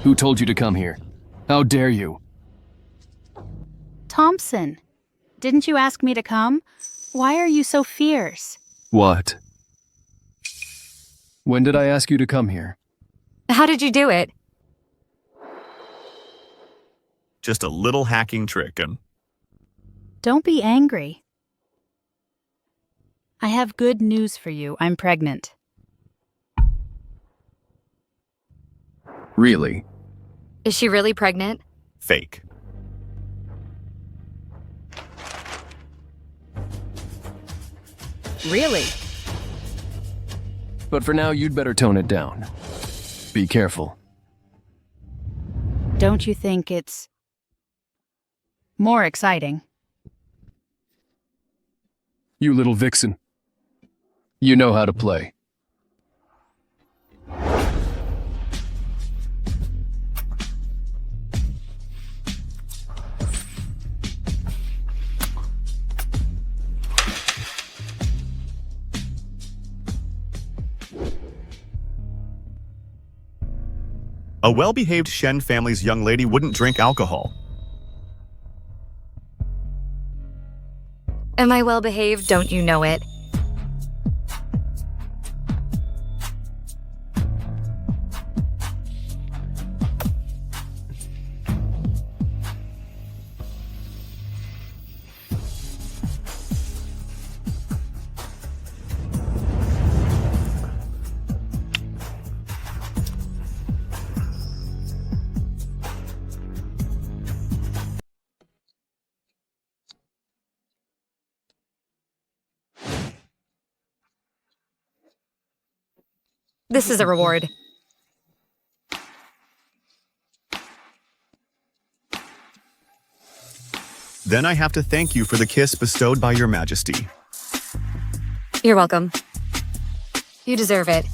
Who told you to come here? How dare you? Thompson, didn't you ask me to come? Why are you so fierce? What? When did I ask you to come here? How did you do it? Just a little hacking trick and... Don't be angry. I have good news for you. I'm pregnant. Really? Is she really pregnant? Fake. Really? But for now, you'd better tone it down. Be careful. Don't you think it's more exciting? You little vixen. You know how to play. A well-behaved Shen family's young lady wouldn't drink alcohol. Am I well behaved? Don't you know it? This is a reward. Then I have to thank you for the kiss bestowed by your majesty. You're welcome. You deserve it.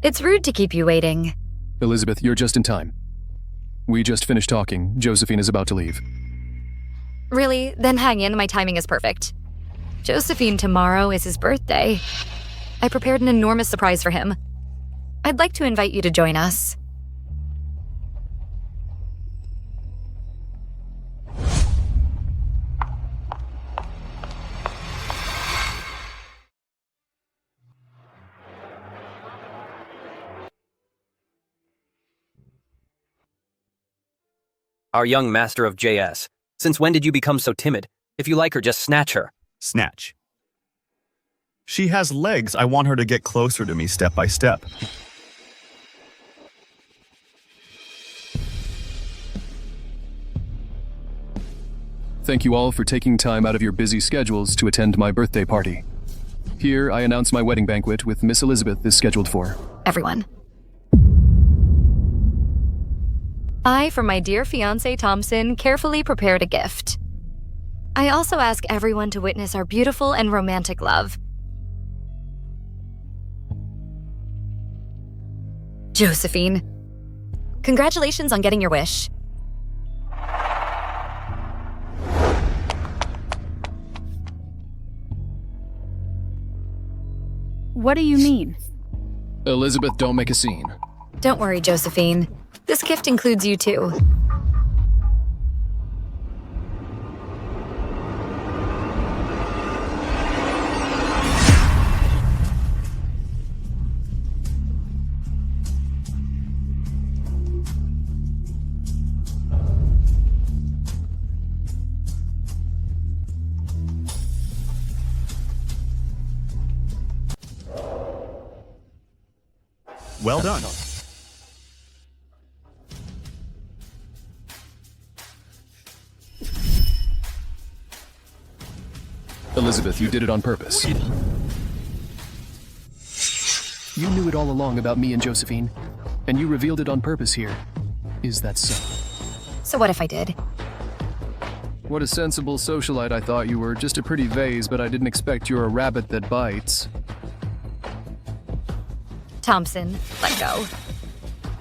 It's rude to keep you waiting. Elizabeth, you're just in time. We just finished talking. Josephine is about to leave. Really? Then hang in, my timing is perfect. Josephine, tomorrow is his birthday. I prepared an enormous surprise for him. I'd like to invite you to join us. Our young master of JS. Since when did you become so timid? If you like her, just snatch her. Snatch. She has legs. I want her to get closer to me step by step. Thank you all for taking time out of your busy schedules to attend my birthday party. Here, I announce my wedding banquet with Miss Elizabeth is scheduled for. Everyone. I, for my dear fiancé Thompson, carefully prepared a gift. I also ask everyone to witness our beautiful and romantic love. Josephine, congratulations on getting your wish. What do you mean? Elizabeth, don't make a scene. Don't worry, Josephine. This gift includes you too. Well done. Elizabeth, you did it on purpose. You knew it all along about me and Josephine, and you revealed it on purpose here. Is that so? So what if I did? What a sensible socialite I thought you were. Just a pretty vase, but I didn't expect you're a rabbit that bites. Thompson, let go.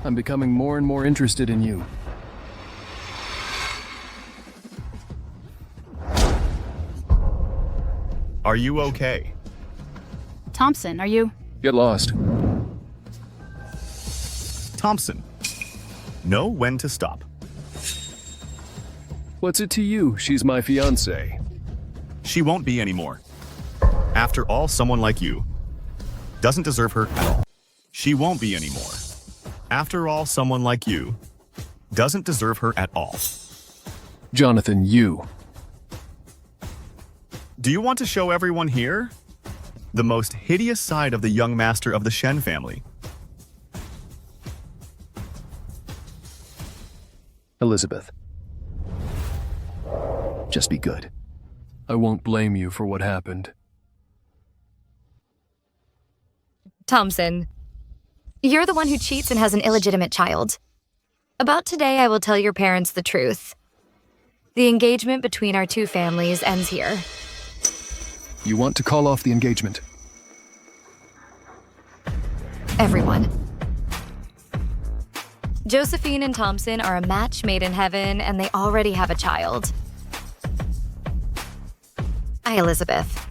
I'm becoming more and more interested in you. Are you okay? Thompson, are you? Get lost. Thompson. Know when to stop. What's it to you? She's my fiancée. She won't be anymore. After all, someone like you doesn't deserve her at all. She won't be anymore. After all, someone like you doesn't deserve her at all. Jonathan, you. Do you want to show everyone here the most hideous side of the young master of the Shen family? Elizabeth. Just be good. I won't blame you for what happened. Thompson, you're the one who cheats and has an illegitimate child. About today, I will tell your parents the truth. The engagement between our two families ends here. You want to call off the engagement? Everyone. Josephine and Thompson are a match made in heaven, and they already have a child. I, Elizabeth,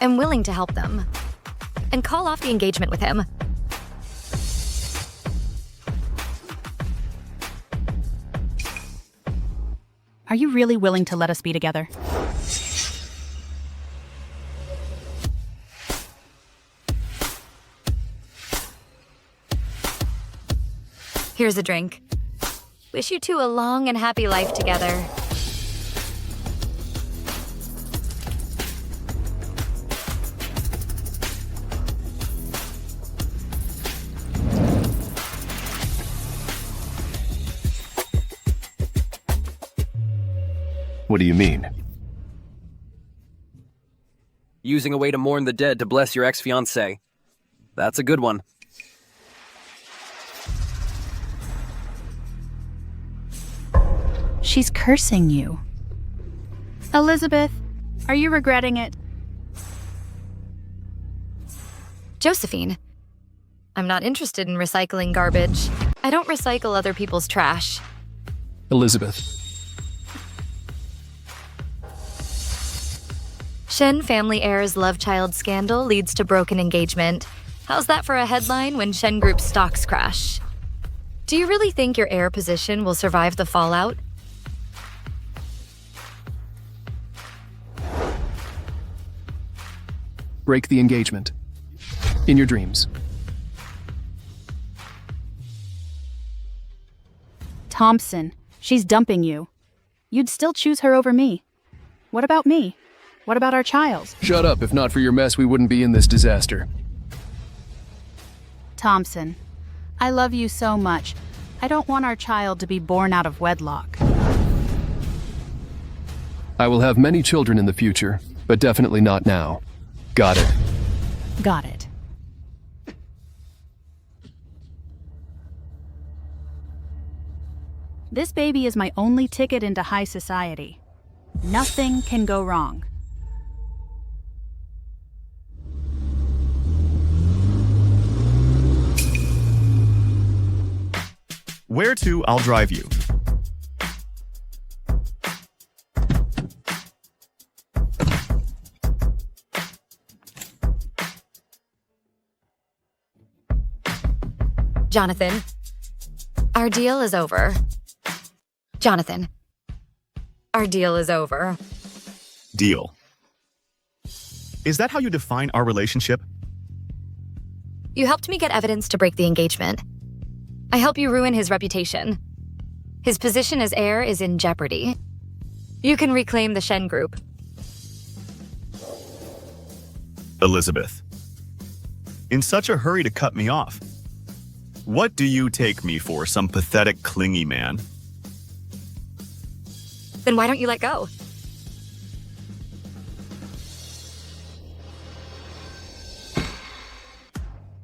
am willing to help them and call off the engagement with him. Are you really willing to let us be together? Here's a drink. Wish you two a long and happy life together. What do you mean? Using a way to mourn the dead to bless your ex-fiancée. That's a good one. She's cursing you. Elizabeth, are you regretting it? Josephine, I'm not interested in recycling garbage. I don't recycle other people's trash. Elizabeth. Shen family heir's love child scandal leads to broken engagement. How's that for a headline when Shen Group stocks crash? Do you really think your heir position will survive the fallout? Break the engagement. In your dreams. Thompson, she's dumping you. You'd still choose her over me. What about me? What about our child? Shut up. If not for your mess, we wouldn't be in this disaster. Thompson, I love you so much. I don't want our child to be born out of wedlock. I will have many children in the future, but definitely not now. Got it. Got it. This baby is my only ticket into high society. Nothing can go wrong. Where to? I'll drive you. Jonathan, our deal is over. Jonathan, our deal is over. Deal. Is that how you define our relationship? You helped me get evidence to break the engagement. I help you ruin his reputation. His position as heir is in jeopardy. You can reclaim the Shen Group. Elizabeth. In such a hurry to cut me off. What do you take me for, some pathetic, clingy man? Then why don't you let go?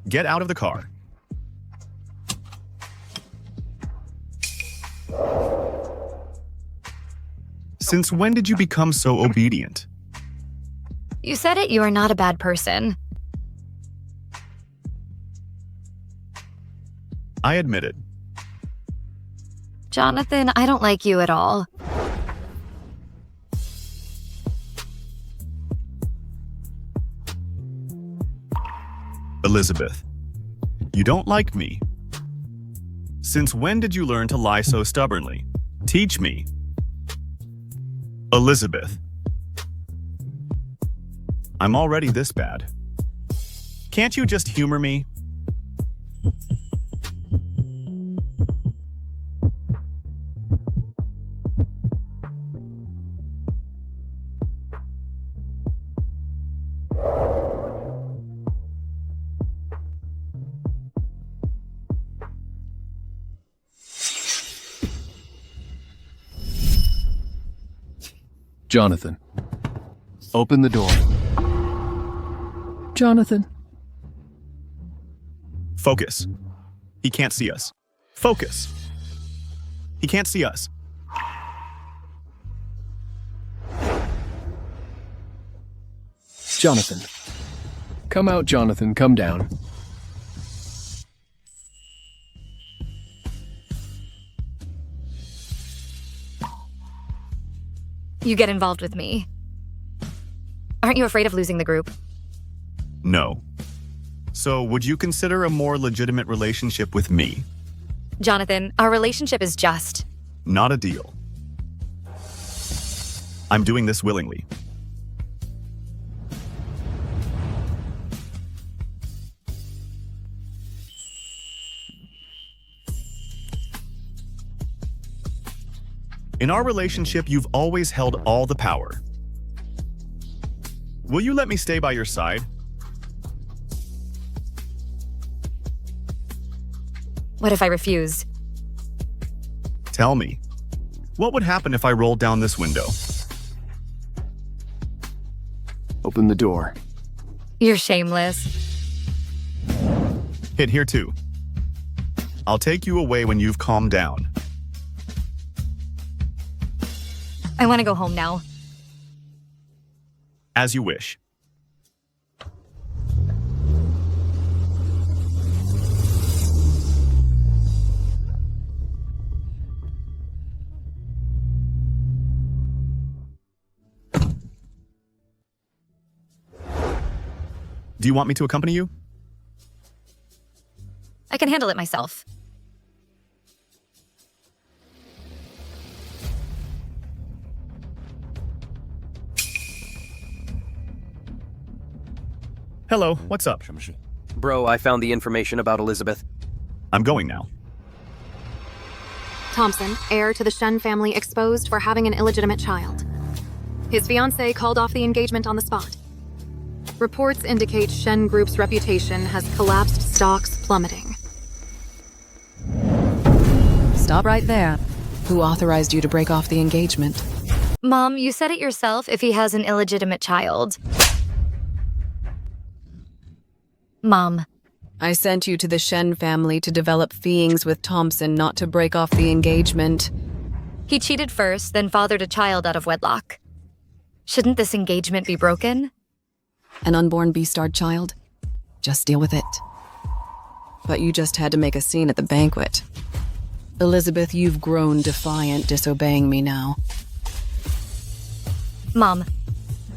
Get out of the car. Since when did you become so obedient? You said it, you are not a bad person. I admit it. Jonathan, I don't like you at all. Elizabeth, you don't like me. Since when did you learn to lie so stubbornly? Teach me. Elizabeth. I'm already this bad. Can't you just humor me? Jonathan. Open the door. Jonathan. Focus. He can't see us. Focus. He can't see us. Jonathan. Come out, Jonathan. Come down. You get involved with me. Aren't you afraid of losing the group? No. So, would you consider a more legitimate relationship with me? Jonathan, our relationship is just. Not a deal. I'm doing this willingly. In our relationship, you've always held all the power. Will you let me stay by your side? What if I refuse? Tell me, what would happen if I rolled down this window? Open the door. You're shameless. Hit here too. I'll take you away when you've calmed down. I want to go home now. As you wish. Do you want me to accompany you? I can handle it myself. Hello, what's up? Bro, I found the information about Elizabeth. I'm going now. Thompson, heir to the Shen family, exposed for having an illegitimate child. His fiancée called off the engagement on the spot. Reports indicate Shen Group's reputation has collapsed, stocks plummeting. Stop right there. Who authorized you to break off the engagement? Mom, you said it yourself if he has an illegitimate child. Mom. I sent you to the Shen family to develop feelings with Thompson, not to break off the engagement. He cheated first, then fathered a child out of wedlock. Shouldn't this engagement be broken? An unborn B-starred child? Just deal with it. But you just had to make a scene at the banquet. Elizabeth, you've grown defiant, disobeying me now. Mom,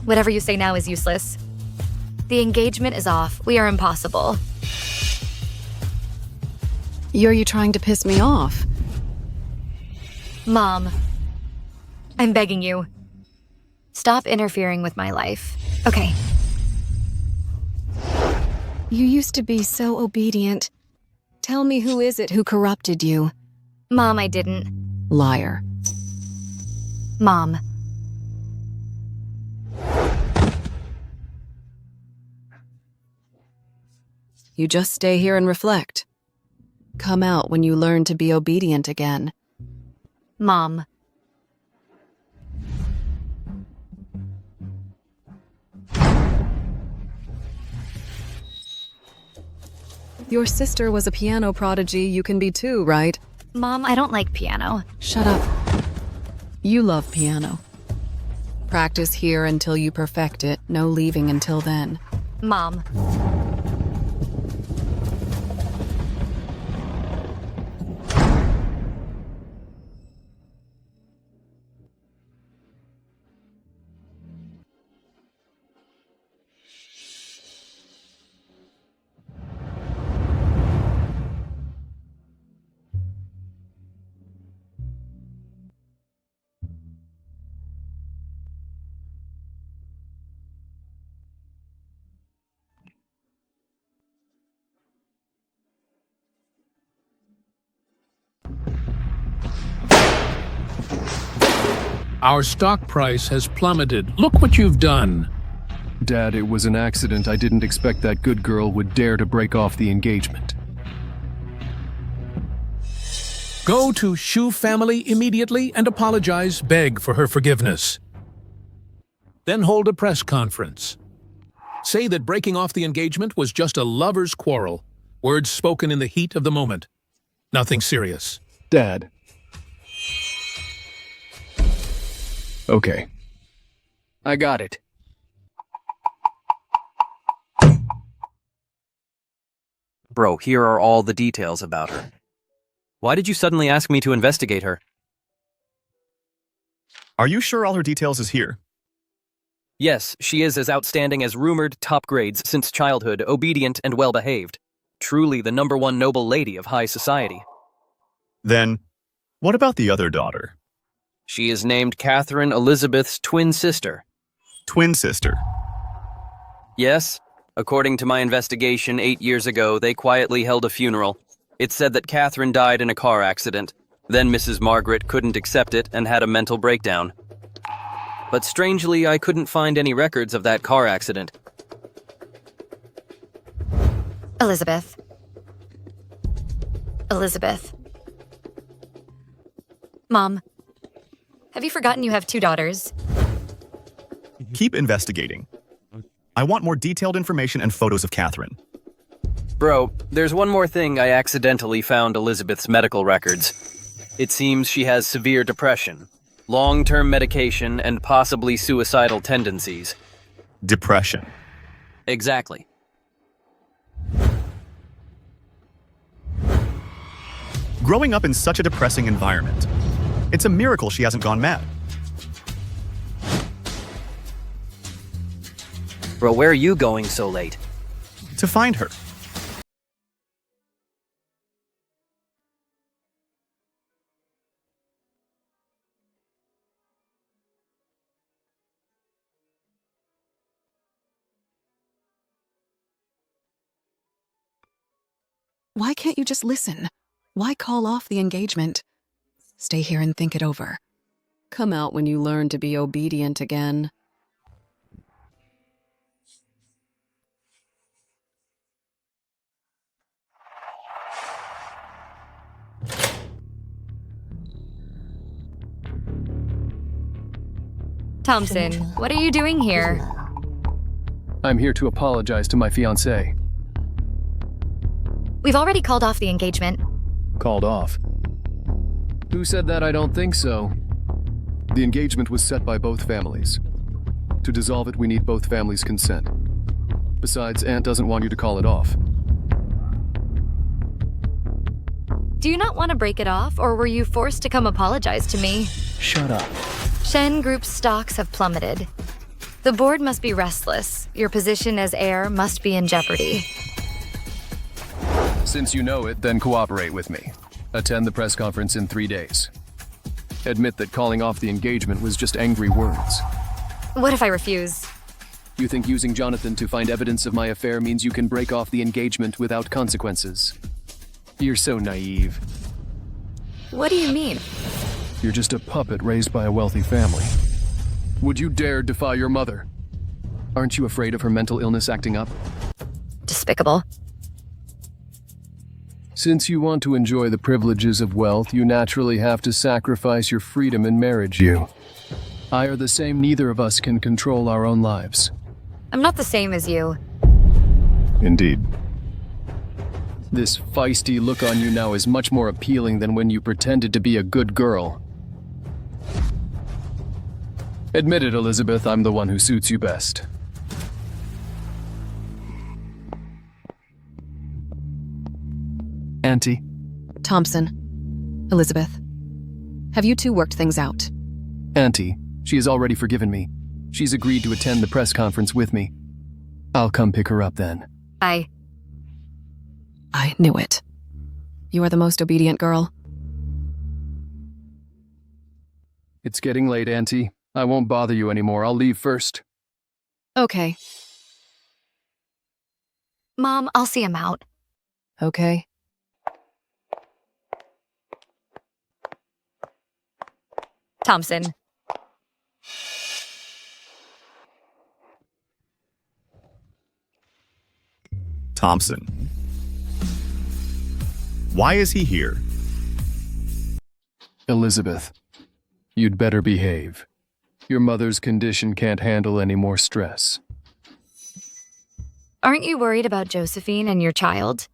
whatever you say now is useless. The engagement is off. We are impossible. Are you trying to piss me off? Mom, I'm begging you. Stop interfering with my life. Okay. You used to be so obedient. Tell me, who is it who corrupted you? Mom, I didn't. Liar. Mom. You just stay here and reflect. Come out when you learn to be obedient again. Mom. Your sister was a piano prodigy. You can be too, right? Mom, I don't like piano. Shut up. You love piano. Practice here until you perfect it. No leaving until then. Mom. Our stock price has plummeted. Look what you've done. Dad, it was an accident. I didn't expect that good girl would dare to break off the engagement. Go to Shu family immediately and apologize, beg for her forgiveness. Then hold a press conference. Say that breaking off the engagement was just a lover's quarrel, words spoken in the heat of the moment. Nothing serious. Dad. Okay. I got it. Bro, here are all the details about her. Why did you suddenly ask me to investigate her? Are you sure all her details is here? Yes, she is as outstanding as rumored top grades since childhood, obedient and well-behaved. Truly the #1 noble lady of high society. Then, what about the other daughter? She is named Catherine Elizabeth's twin sister. Twin sister? Yes. According to my investigation 8 years ago, they quietly held a funeral. It said that Catherine died in a car accident. Then Mrs. Margaret couldn't accept it and had a mental breakdown. But strangely, I couldn't find any records of that car accident. Elizabeth. Elizabeth. Mom, have you forgotten you have 2 daughters? Keep investigating. I want more detailed information and photos of Catherine. Bro, there's one more thing I accidentally found Elizabeth's medical records. It seems she has severe depression, long-term medication, and possibly suicidal tendencies. Depression. Exactly. Growing up in such a depressing environment, it's a miracle she hasn't gone mad. Bro, where are you going so late? To find her. Why can't you just listen? Why call off the engagement? Stay here and think it over. Come out when you learn to be obedient again. Thompson, what are you doing here? I'm here to apologize to my fiancée. We've already called off the engagement. Called off? Who said that? I don't think so. The engagement was set by both families. To dissolve it, we need both families' consent. Besides, Aunt doesn't want you to call it off. Do you not want to break it off, or were you forced to come apologize to me? Shut up. Shen Group's stocks have plummeted. The board must be restless. Your position as heir must be in jeopardy. Since you know it, then cooperate with me. Attend the press conference in 3 days. Admit that calling off the engagement was just angry words. What if I refuse? You think using Jonathan to find evidence of my affair means you can break off the engagement without consequences? You're so naive. What do you mean? You're just a puppet raised by a wealthy family. Would you dare defy your mother? Aren't you afraid of her mental illness acting up? Despicable. Since you want to enjoy the privileges of wealth, you naturally have to sacrifice your freedom in marriage. You. I are the same. Neither of us can control our own lives. I'm not the same as you. Indeed. This feisty look on you now is much more appealing than when you pretended to be a good girl. Admit it, Elizabeth, I'm the one who suits you best. Auntie. Thompson. Elizabeth. Have you two worked things out? Auntie, she has already forgiven me. She's agreed to attend the press conference with me. I'll come pick her up then. I knew it. You are the most obedient girl. It's getting late, Auntie. I won't bother you anymore. I'll leave first. Okay. Mom, I'll see him out. Okay. Thompson. Thompson. Why is he here? Elizabeth, you'd better behave. Your mother's condition can't handle any more stress. Aren't you worried about Josephine and your child?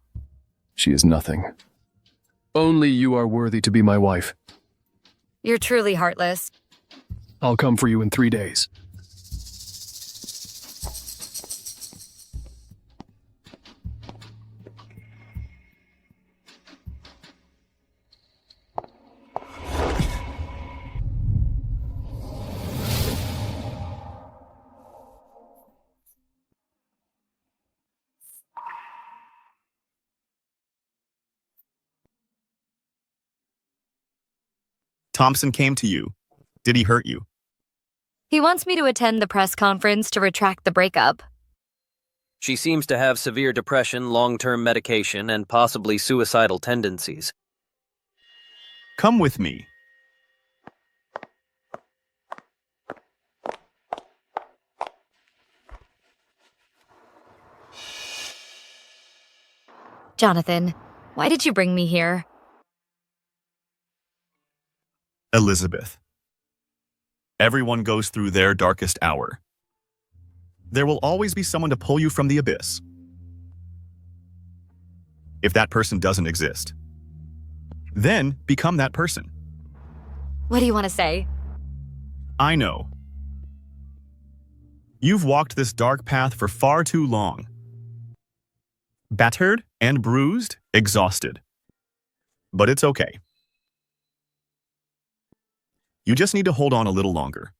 She is nothing. Only you are worthy to be my wife. You're truly heartless. I'll come for you in 3 days. Thompson came to you. Did he hurt you? He wants me to attend the press conference to retract the breakup. She seems to have severe depression, long-term medication, and possibly suicidal tendencies. Come with me. Jonathan, why did you bring me here? Elizabeth. Everyone goes through their darkest hour. There will always be someone to pull you from the abyss. If that person doesn't exist, then become that person. What do you want to say? I know. You've walked this dark path for far too long. Battered and bruised, exhausted. But it's okay. You just need to hold on a little longer.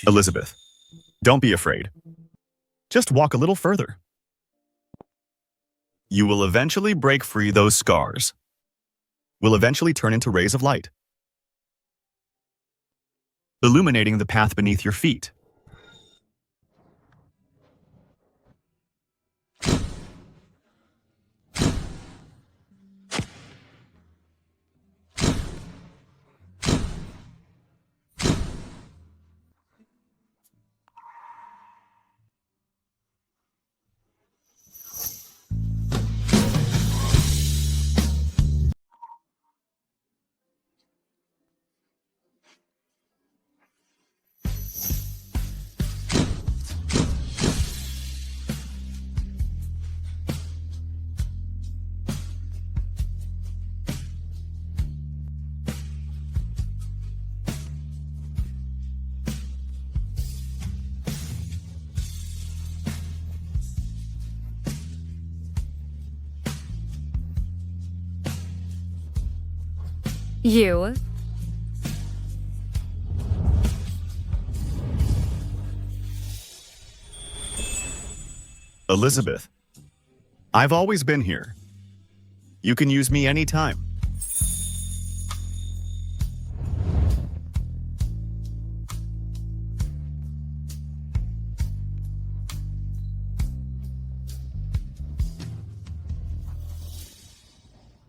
Elizabeth, don't be afraid. Just walk a little further. You will eventually break free. Those scars will eventually turn into rays of light, illuminating the path beneath your feet. You? Elizabeth, I've always been here. You can use me anytime.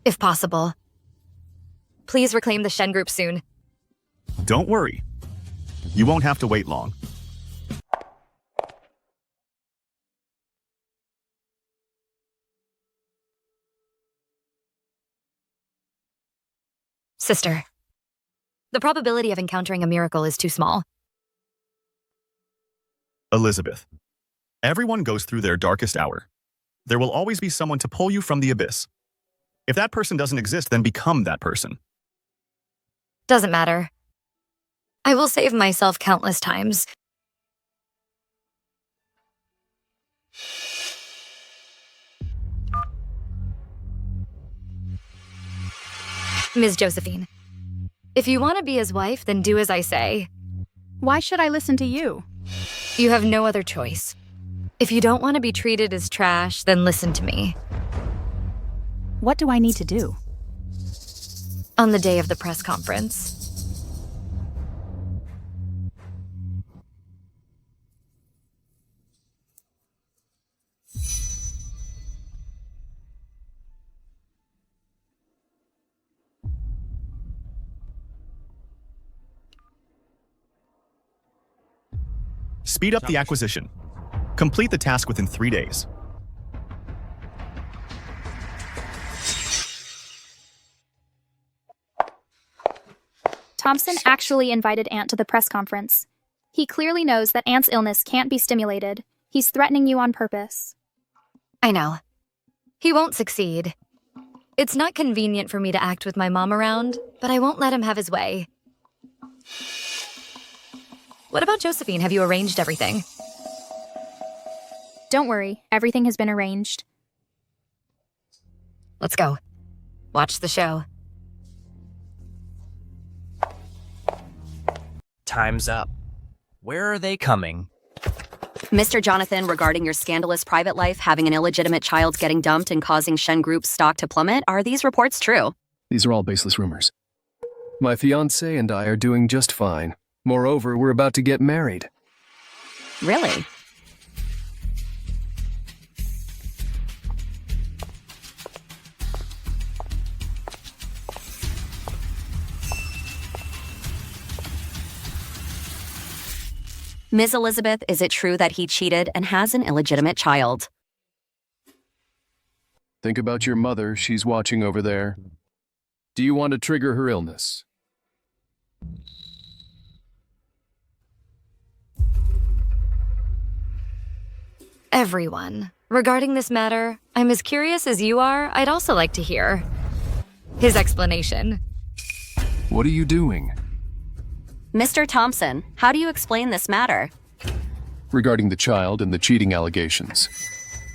If possible. Please reclaim the Shen Group soon. Don't worry. You won't have to wait long. Sister. The probability of encountering a miracle is too small. Elizabeth, everyone goes through their darkest hour. There will always be someone to pull you from the abyss. If that person doesn't exist, then become that person. Doesn't matter. I will save myself countless times. Ms. Josephine, if you want to be his wife, then do as I say. Why should I listen to you? You have no other choice. If you don't want to be treated as trash, then listen to me. What do I need to do? On the day of the press conference. Speed up the acquisition. Complete the task within 3 days. Thompson actually invited Ant to the press conference. He clearly knows that Ant's illness can't be stimulated. He's threatening you on purpose. I know. He won't succeed. It's not convenient for me to act with my mom around, but I won't let him have his way. What about Josephine? Have you arranged everything? Don't worry, everything has been arranged. Let's go. Watch the show. Time's up. Where are they coming? Mr. Jonathan, regarding your scandalous private life, having an illegitimate child getting dumped and causing Shen Group's stock to plummet, are these reports true? These are all baseless rumors. My fiancé and I are doing just fine. Moreover, we're about to get married. Really? Ms. Elizabeth, is it true that he cheated and has an illegitimate child? Think about your mother. She's watching over there. Do you want to trigger her illness? Everyone. Regarding this matter, I'm as curious as you are. I'd also like to hear his explanation. What are you doing? Mr. Thompson, how do you explain this matter? Regarding the child and the cheating allegations.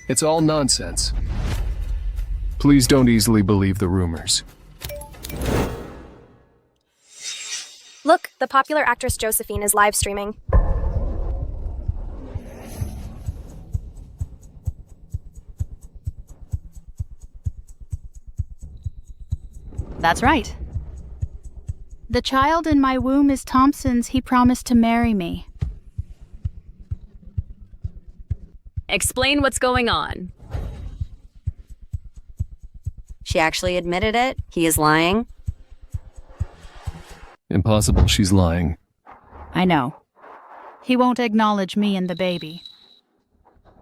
It's all nonsense. Please don't easily believe the rumors. Look, the popular actress Josephine is live streaming. That's right. The child in my womb is Thompson's. He promised to marry me. Explain what's going on. She actually admitted it. He is lying. Impossible, she's lying. I know. He won't acknowledge me and the baby.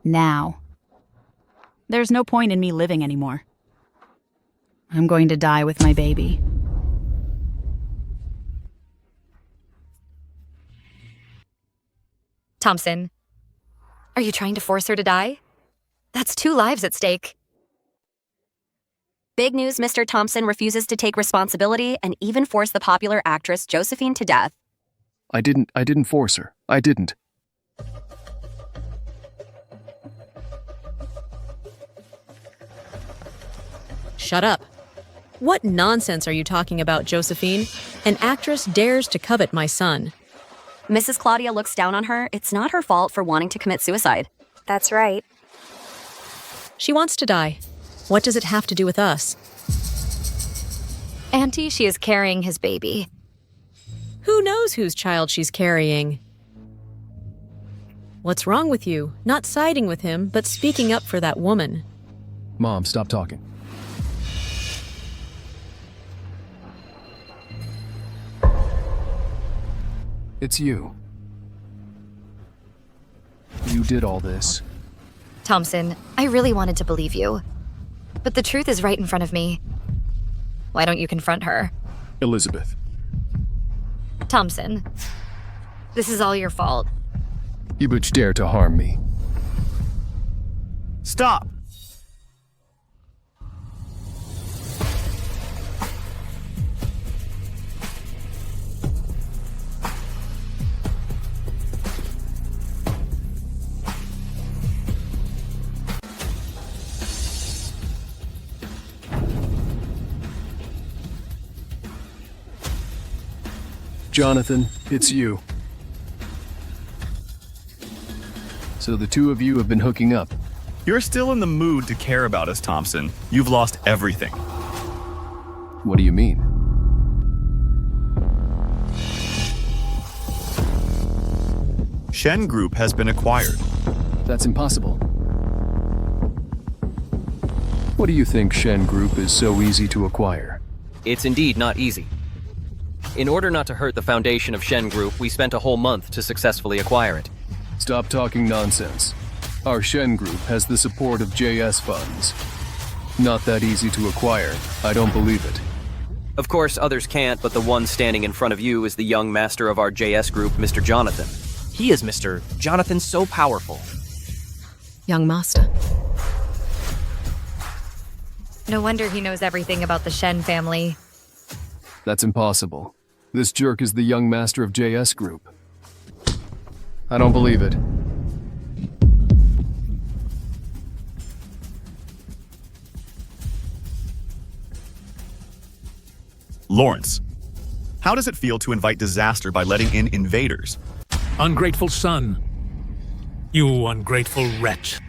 Now. There's no point in me living anymore. I'm going to die with my baby. Thompson, are you trying to force her to die? That's 2 lives at stake. Big news, Mr. Thompson refuses to take responsibility and even force the popular actress Josephine to death. I didn't force her. I didn't. Shut up. What nonsense are you talking about, Josephine? An actress dares to covet my son. Mrs. Claudia looks down on her. It's not her fault for wanting to commit suicide. That's right. She wants to die. What does it have to do with us? Auntie, she is carrying his baby. Who knows whose child she's carrying? What's wrong with you? Not siding with him, but speaking up for that woman. Mom, stop talking. It's you. You did all this. Thompson, I really wanted to believe you. But the truth is right in front of me. Why don't you confront her? Elizabeth. Thompson, this is all your fault. You bitch dare to harm me. Stop! Jonathan, it's you. So the 2 of you have been hooking up. You're still in the mood to care about us, Thompson. You've lost everything. What do you mean? Shen Group has been acquired. That's impossible. What do you think Shen Group is so easy to acquire? It's indeed not easy. In order not to hurt the foundation of Shen Group, we spent a whole month to successfully acquire it. Stop talking nonsense. Our Shen Group has the support of JS funds. Not that easy to acquire. I don't believe it. Of course, others can't, but the one standing in front of you is the young master of our JS group, Mr. Jonathan. He is Mr. Jonathan so powerful. Young master. No wonder he knows everything about the Shen family. That's impossible. This jerk is the young master of JS Group. I don't believe it. Lawrence, how does it feel to invite disaster by letting in invaders? Ungrateful son. You ungrateful wretch.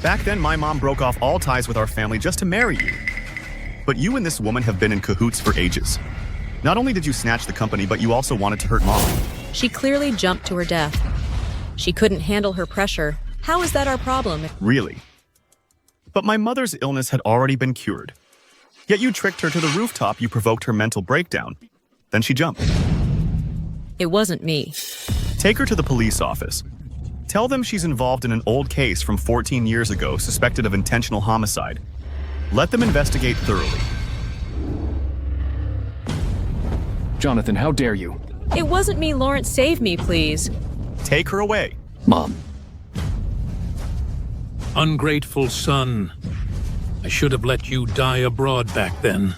Back then, my mom broke off all ties with our family just to marry you. But you and this woman have been in cahoots for ages. Not only did you snatch the company, but you also wanted to hurt Mom. She clearly jumped to her death. She couldn't handle her pressure. How is that our problem? Really? But my mother's illness had already been cured. Yet you tricked her to the rooftop, you provoked her mental breakdown. Then she jumped. It wasn't me. Take her to the police office. Tell them she's involved in an old case from 14 years ago, suspected of intentional homicide. Let them investigate thoroughly. Jonathan, how dare you? It wasn't me, Lawrence. Save me, please. Take her away. Mom. Ungrateful son. I should have let you die abroad back then.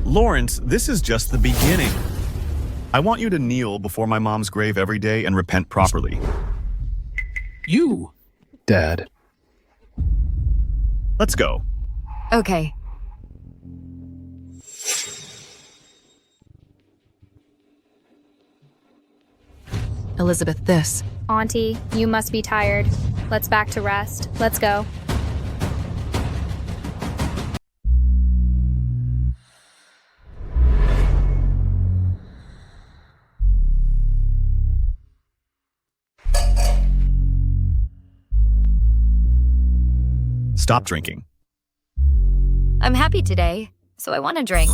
Lawrence, this is just the beginning. I want you to kneel before my mom's grave every day and repent properly. You? Dad. Let's go. Okay. Elizabeth, this. Auntie, you must be tired. Let's back to rest. Let's go. Stop drinking. I'm happy today, so I want a drink.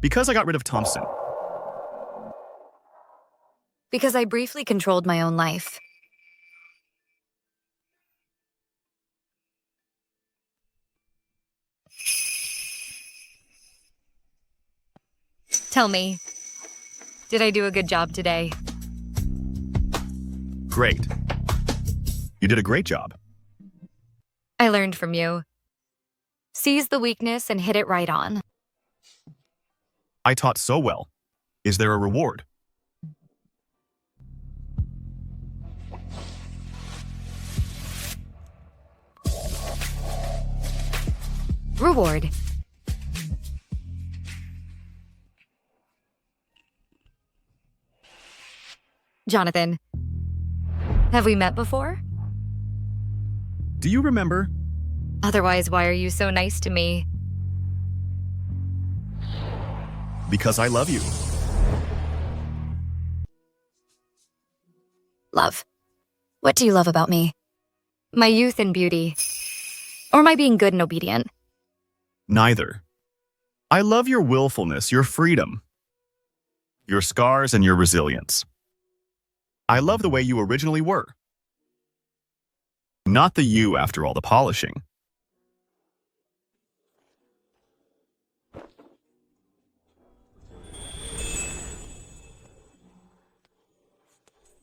Because I got rid of Thompson. Because I briefly controlled my own life. Tell me, did I do a good job today? Great. You did a great job. I learned from you. Seize the weakness and hit it right on. I taught so well. Is there a reward? Reward. Jonathan, have we met before? Do you remember? Otherwise, why are you so nice to me? Because I love you. Love. What do you love about me? My youth and beauty. Or my being good and obedient? Neither. I love your willfulness, your freedom, your scars, and your resilience. I love the way you originally were. Not the you after all the polishing.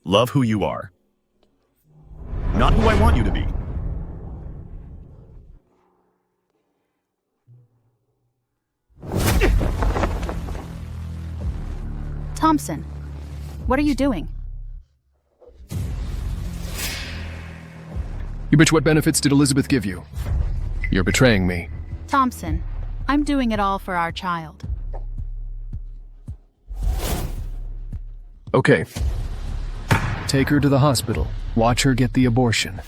Love who you are. Not who I want you to be. Thompson, what are you doing? You bitch, what benefits did Elizabeth give you? You're betraying me. Thompson, I'm doing it all for our child. Okay. Take her to the hospital. Watch her get the abortion.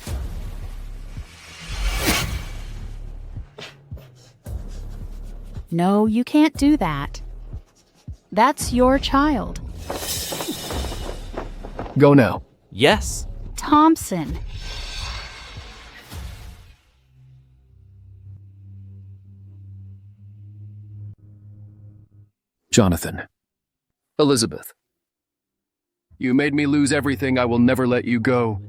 No, you can't do that. That's your child. Go now. Yes. Thompson. Jonathan. Elizabeth. You made me lose everything. I will never let you go.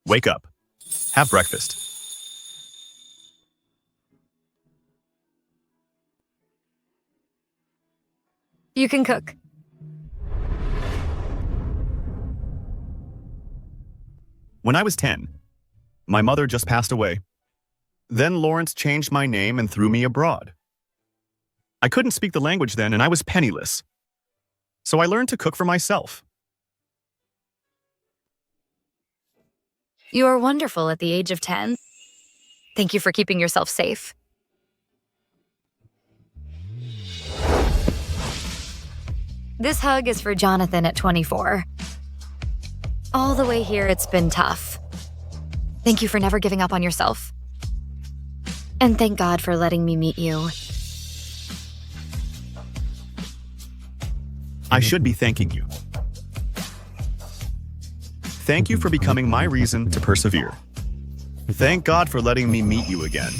Wake up. Have breakfast. You can cook. When I was 10, my mother just passed away. Then Lawrence changed my name and threw me abroad. I couldn't speak the language then, and I was penniless. So I learned to cook for myself. You are wonderful at the age of 10. Thank you for keeping yourself safe. This hug is for Jonathan at 24. All the way here, it's been tough. Thank you for never giving up on yourself. And thank God for letting me meet you. I should be thanking you. Thank you for becoming my reason to persevere. Thank God for letting me meet you again.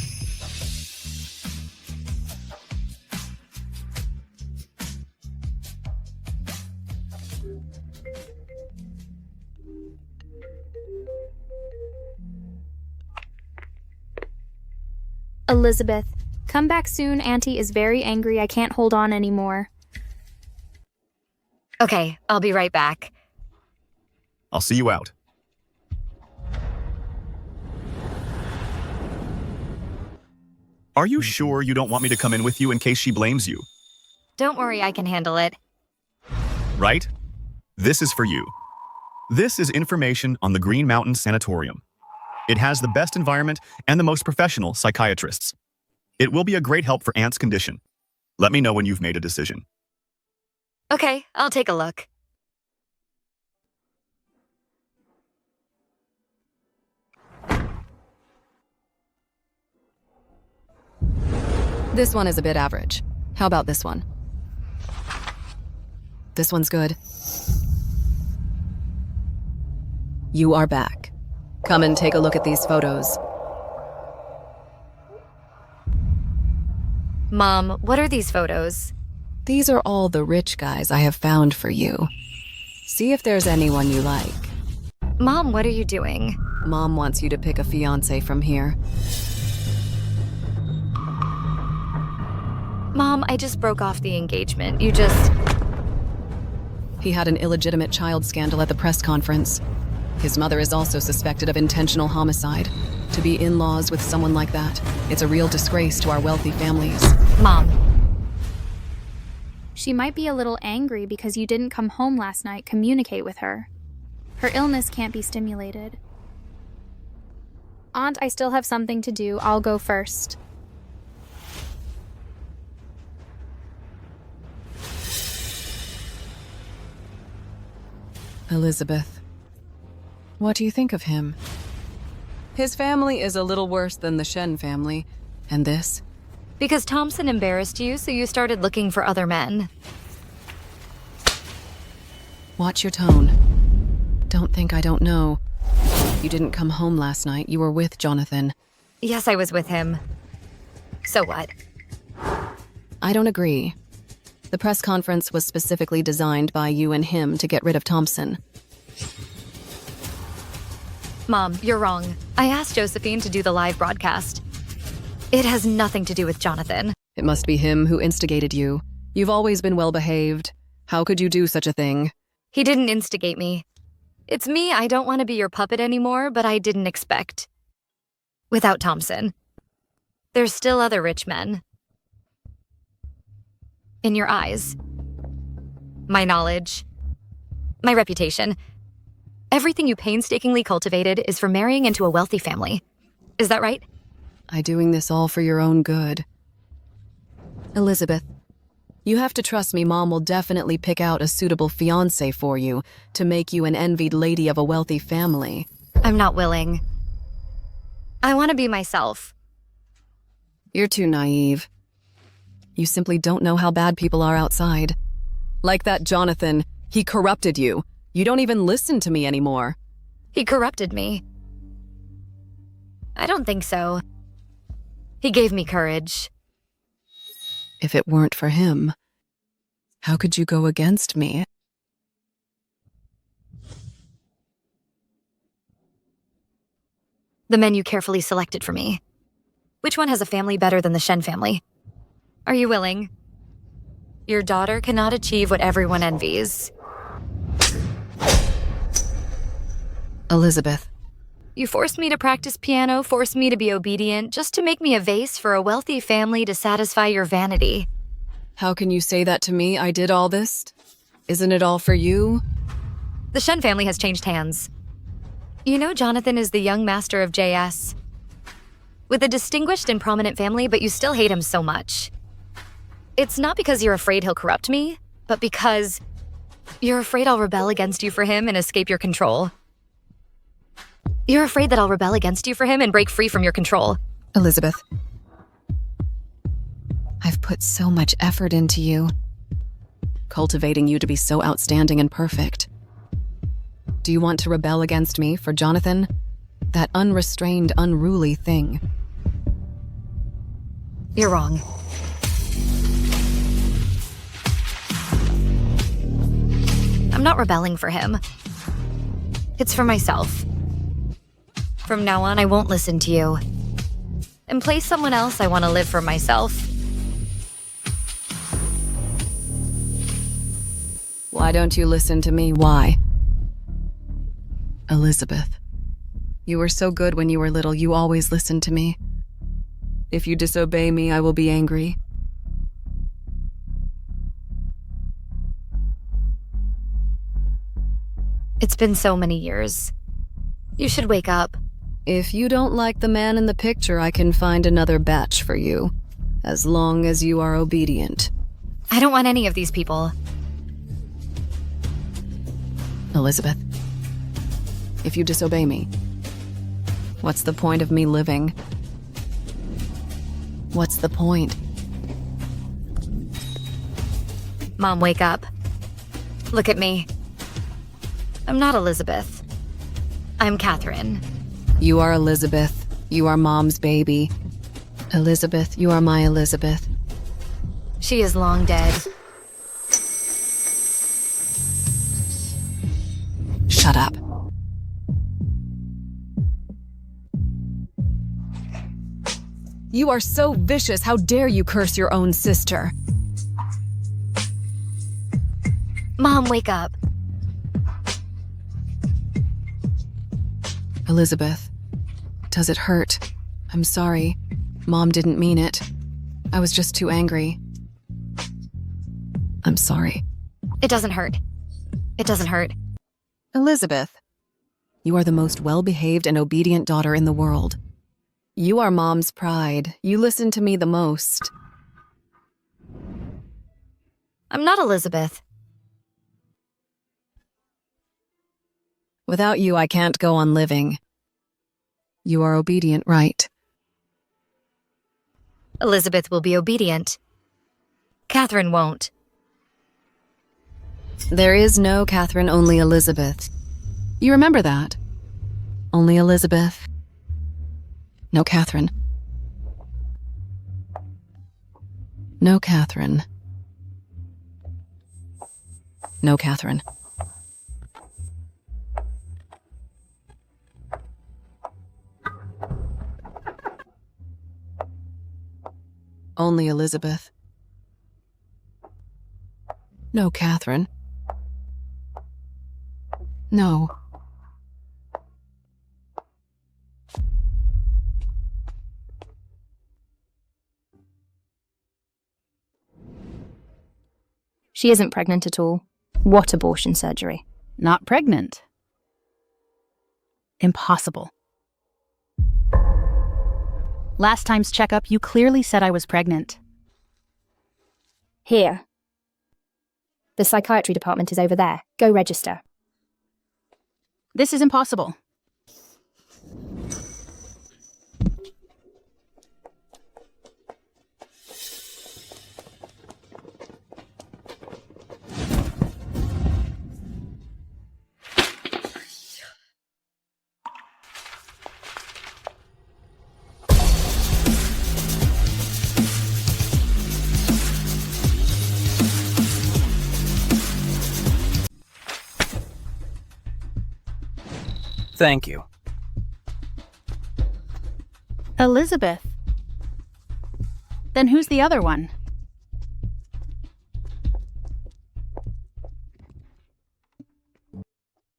Elizabeth, come back soon. Auntie is very angry. I can't hold on anymore. Okay, I'll be right back. I'll see you out. Are you sure you don't want me to come in with you in case she blames you? Don't worry, I can handle it. Right? This is for you. This is information on the Green Mountain Sanatorium. It has the best environment and the most professional psychiatrists. It will be a great help for Aunt's condition. Let me know when you've made a decision. Okay, I'll take a look. This one is a bit average. How about this one? This one's good. You are back. Come and take a look at these photos. Mom, what are these photos? These are all the rich guys I have found for you. See if there's anyone you like. Mom, what are you doing? Mom wants you to pick a fiancé from here. Mom, I just broke off the engagement. He had an illegitimate child scandal at the press conference. His mother is also suspected of intentional homicide. To be in-laws with someone like that, it's a real disgrace to our wealthy families. Mom. She might be a little angry because you didn't come home last night. Communicate with her. Her illness can't be stimulated. Aunt, I still have something to do. I'll go first. Elizabeth, what do you think of him? His family is a little worse than the Shen family. And this? Because Thompson embarrassed you, so you started looking for other men. Watch your tone. Don't think I don't know. You didn't come home last night. You were with Jonathan. Yes, I was with him. So what? I don't agree. The press conference was specifically designed by you and him to get rid of Thompson. Mom, you're wrong. I asked Josephine to do the live broadcast. It has nothing to do with Jonathan. It must be him who instigated you. You've always been well-behaved. How could you do such a thing? He didn't instigate me. It's me. I don't want to be your puppet anymore, but I didn't expect. Without Thompson. There's still other rich men. In your eyes. My knowledge. My reputation. Everything you painstakingly cultivated is for marrying into a wealthy family. Is that right? I'm doing this all for your own good. Elizabeth, you have to trust me. Mom will definitely pick out a suitable fiancé for you to make you an envied lady of a wealthy family. I'm not willing. I want to be myself. You're too naive. You simply don't know how bad people are outside. Like that Jonathan, he corrupted you. You don't even listen to me anymore. He corrupted me. I don't think so. He gave me courage. If it weren't for him, how could you go against me? The men you carefully selected for me. Which one has a family better than the Shen family? Are you willing? Your daughter cannot achieve what everyone envies. Elizabeth. You forced me to practice piano, forced me to be obedient, just to make me a vase for a wealthy family to satisfy your vanity. How can you say that to me? I did all this? Isn't it all for you? The Shen family has changed hands. You know Jonathan is the young master of JS. With a distinguished and prominent family, but you still hate him so much. It's not because you're afraid he'll corrupt me, but because you're afraid I'll rebel against you for him and escape your control. You're afraid that I'll rebel against you for him and break free from your control. Elizabeth. I've put so much effort into you, cultivating you to be so outstanding and perfect. Do you want to rebel against me for Jonathan? That unrestrained, unruly thing. You're wrong. I'm not rebelling for him. It's for myself. From now on, I won't listen to you. In place someone else, I want to live for myself. Why don't you listen to me? Why? Elizabeth, you were so good when you were little. You always listened to me. If you disobey me, I will be angry. It's been so many years. You should wake up. If you don't like the man in the picture, I can find another batch for you, as long as you are obedient. I don't want any of these people. Elizabeth, if you disobey me, what's the point of me living? What's the point? Mom, wake up. Look at me. I'm not Elizabeth. I'm Catherine. You are Elizabeth. You are Mom's baby. Elizabeth, you are my Elizabeth. She is long dead. Shut up. You are so vicious. How dare you curse your own sister? Mom, wake up. Elizabeth, does it hurt? I'm sorry. Mom didn't mean it. I was just too angry. I'm sorry. It doesn't hurt. It doesn't hurt. Elizabeth, you are the most well-behaved and obedient daughter in the world. You are Mom's pride. You listen to me the most. I'm not Elizabeth. Without you, I can't go on living. You are obedient, right? Elizabeth will be obedient. Catherine won't. There is no Catherine, only Elizabeth. You remember that? Only Elizabeth. No Catherine. No Catherine. No Catherine. Only Elizabeth. No Catherine. No. She isn't pregnant at all. What abortion surgery? Not pregnant. Impossible. Last time's checkup, you clearly said I was pregnant. Here. The psychiatry department is over there. Go register. This is impossible. Thank you. Elizabeth. Then who's the other one?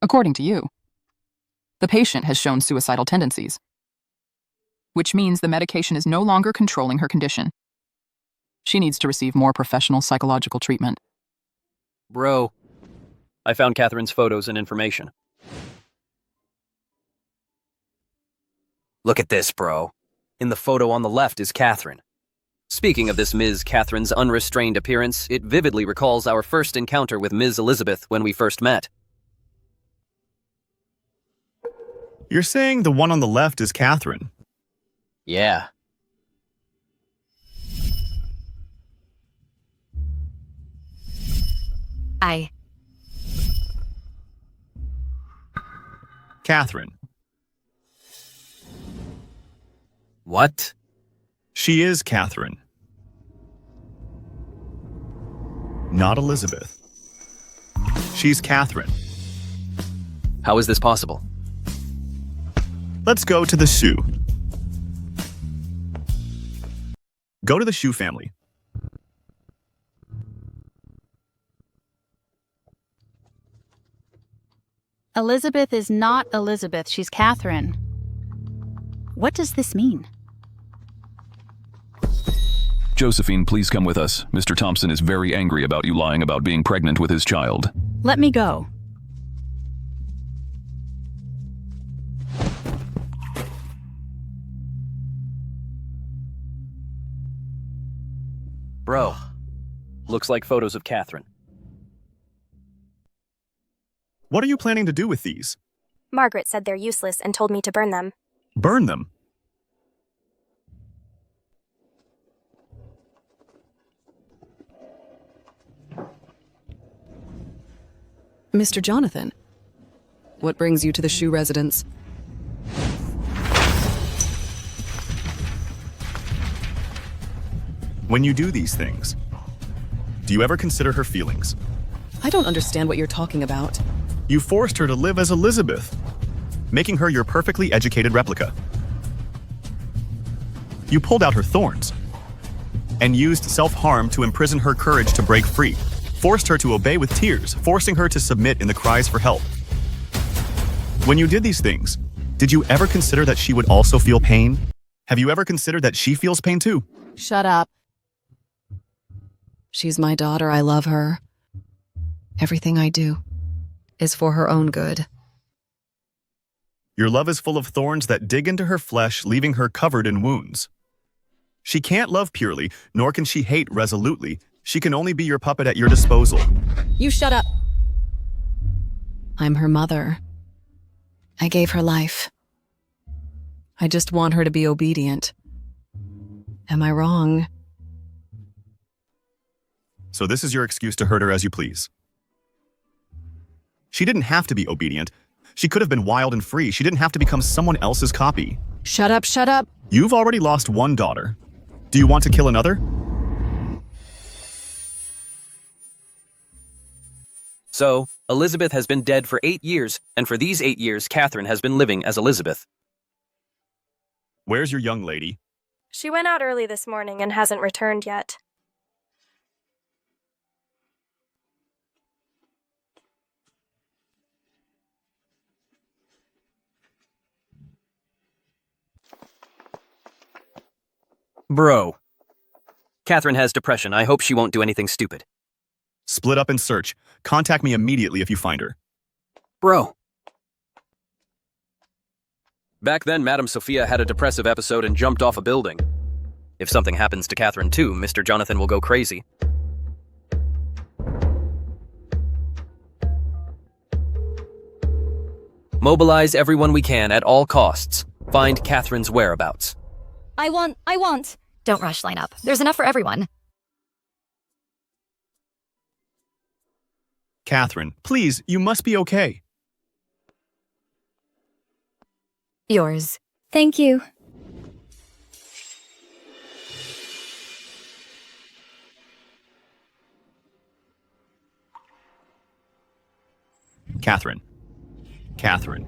According to you, the patient has shown suicidal tendencies, which means the medication is no longer controlling her condition. She needs to receive more professional psychological treatment. Bro, I found Catherine's photos and information. Look at this, bro. In the photo on the left is Catherine. Speaking of this Ms. Catherine's unrestrained appearance, it vividly recalls our first encounter with Ms. Elizabeth when we first met. You're saying the one on the left is Catherine? Yeah. Catherine. What? She is Catherine. Not Elizabeth. She's Catherine. How is this possible? Let's go to the Shu. Go to the Shu family. Elizabeth is not Elizabeth, she's Catherine. What does this mean? Josephine, please come with us. Mr. Thompson is very angry about you lying about being pregnant with his child. Let me go. Bro, looks like photos of Catherine. What are you planning to do with these? Margaret said they're useless and told me to burn them. Burn them? Mr. Jonathan, what brings you to the Shu residence? When you do these things, do you ever consider her feelings? I don't understand what you're talking about. You forced her to live as Elizabeth, making her your perfectly educated replica. You pulled out her thorns and used self-harm to imprison her courage to break free, forced her to obey with tears, forcing her to submit in the cries for help. When you did these things, did you ever consider that she would also feel pain? Have you ever considered that she feels pain too? Shut up. She's my daughter. I love her. Everything I do is for her own good. Your love is full of thorns that dig into her flesh, leaving her covered in wounds. She can't love purely, nor can she hate resolutely. She can only be your puppet at your disposal. You shut up. I'm her mother. I gave her life. I just want her to be obedient. Am I wrong? So this is your excuse to hurt her as you please. She didn't have to be obedient. She could have been wild and free. She didn't have to become someone else's copy. Shut up, shut up. You've already lost one daughter. Do you want to kill another? So, Elizabeth has been dead for 8 years, and for these 8 years, Catherine has been living as Elizabeth. Where's your young lady? She went out early this morning and hasn't returned yet. Bro. Catherine has depression. I hope she won't do anything stupid. Split up and search. Contact me immediately if you find her. Bro. Back then, Madame Sophia had a depressive episode and jumped off a building. If something happens to Catherine too, Mr. Jonathan will go crazy. Mobilize everyone we can at all costs. Find Catherine's whereabouts. I want. Don't rush, line up. There's enough for everyone. Catherine, please, you must be okay. Yours. Thank you. Catherine. Catherine.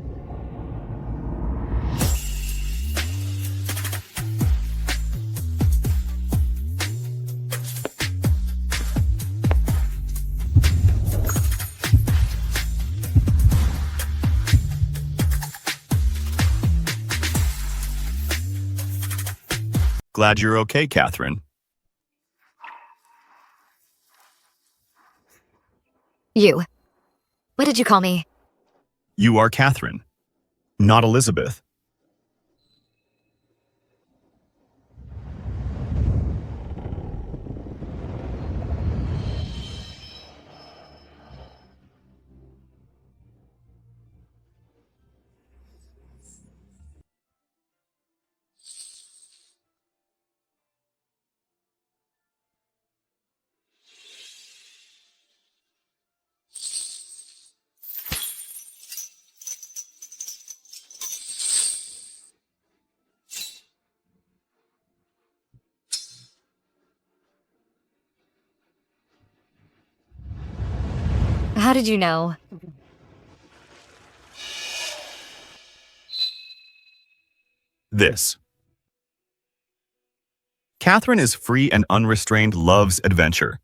Glad you're okay, Catherine. You. What did you call me? You are Catherine, not Elizabeth. How did you know? This. Catherine is free and unrestrained, loves adventure.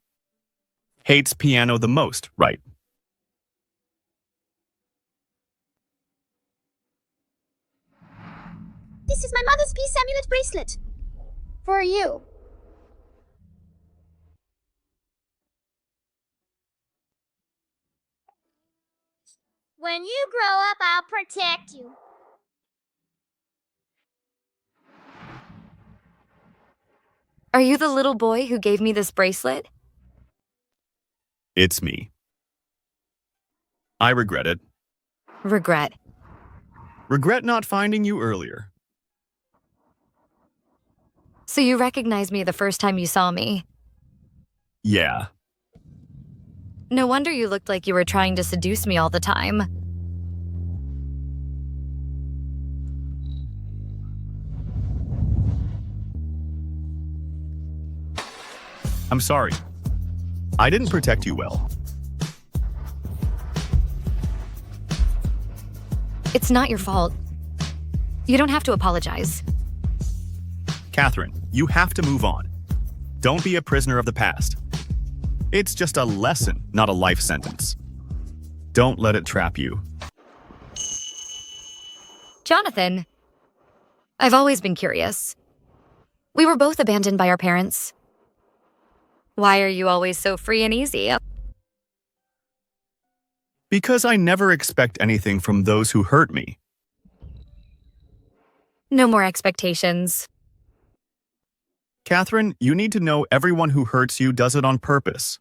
Hates piano the most, right? This is my mother's peace amulet bracelet. For you. When you grow up, I'll protect you. Are you the little boy who gave me this bracelet? It's me. I regret it. Regret. Regret not finding you earlier. So you recognized me the first time you saw me? Yeah. No wonder you looked like you were trying to seduce me all the time. I'm sorry. I didn't protect you well. It's not your fault. You don't have to apologize. Catherine, you have to move on. Don't be a prisoner of the past. It's just a lesson, not a life sentence. Don't let it trap you. Jonathan, I've always been curious. We were both abandoned by our parents. Why are you always so free and easy? Because I never expect anything from those who hurt me. No more expectations. Catherine, you need to know everyone who hurts you does it on purpose.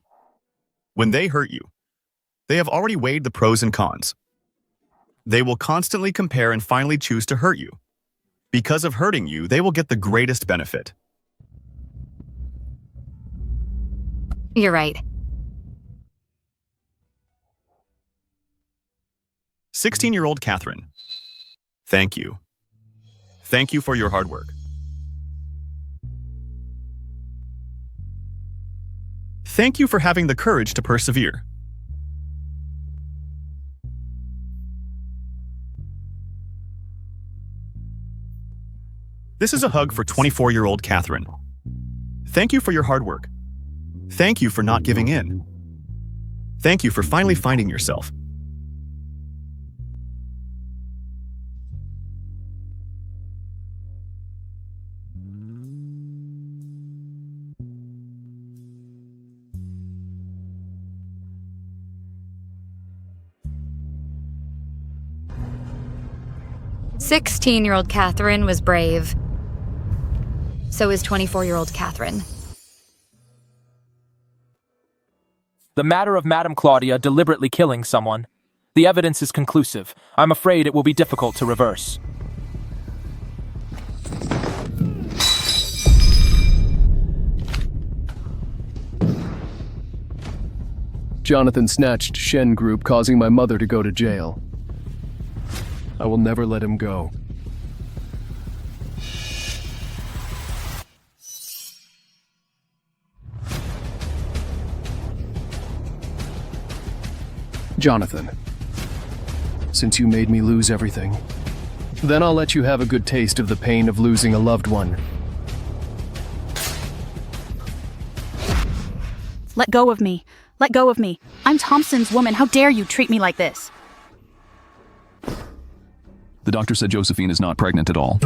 When they hurt you, they have already weighed the pros and cons. They will constantly compare and finally choose to hurt you. Because of hurting you, they will get the greatest benefit. You're right. 16-year-old Catherine. Thank you. Thank you for your hard work. Thank you for having the courage to persevere. This is a hug for 24-year-old Catherine. Thank you for your hard work. Thank you for not giving in. Thank you for finally finding yourself. "16-year-old Catherine was brave. So is 24-year-old Catherine." The matter of Madame Claudia deliberately killing someone. The evidence is conclusive. I'm afraid it will be difficult to reverse. Jonathan snatched Shen Group, causing my mother to go to jail. I will never let him go. Jonathan, since you made me lose everything, then I'll let you have a good taste of the pain of losing a loved one. Let go of me. Let go of me. I'm Thompson's woman. How dare you treat me like this? The doctor said Josephine is not pregnant at all.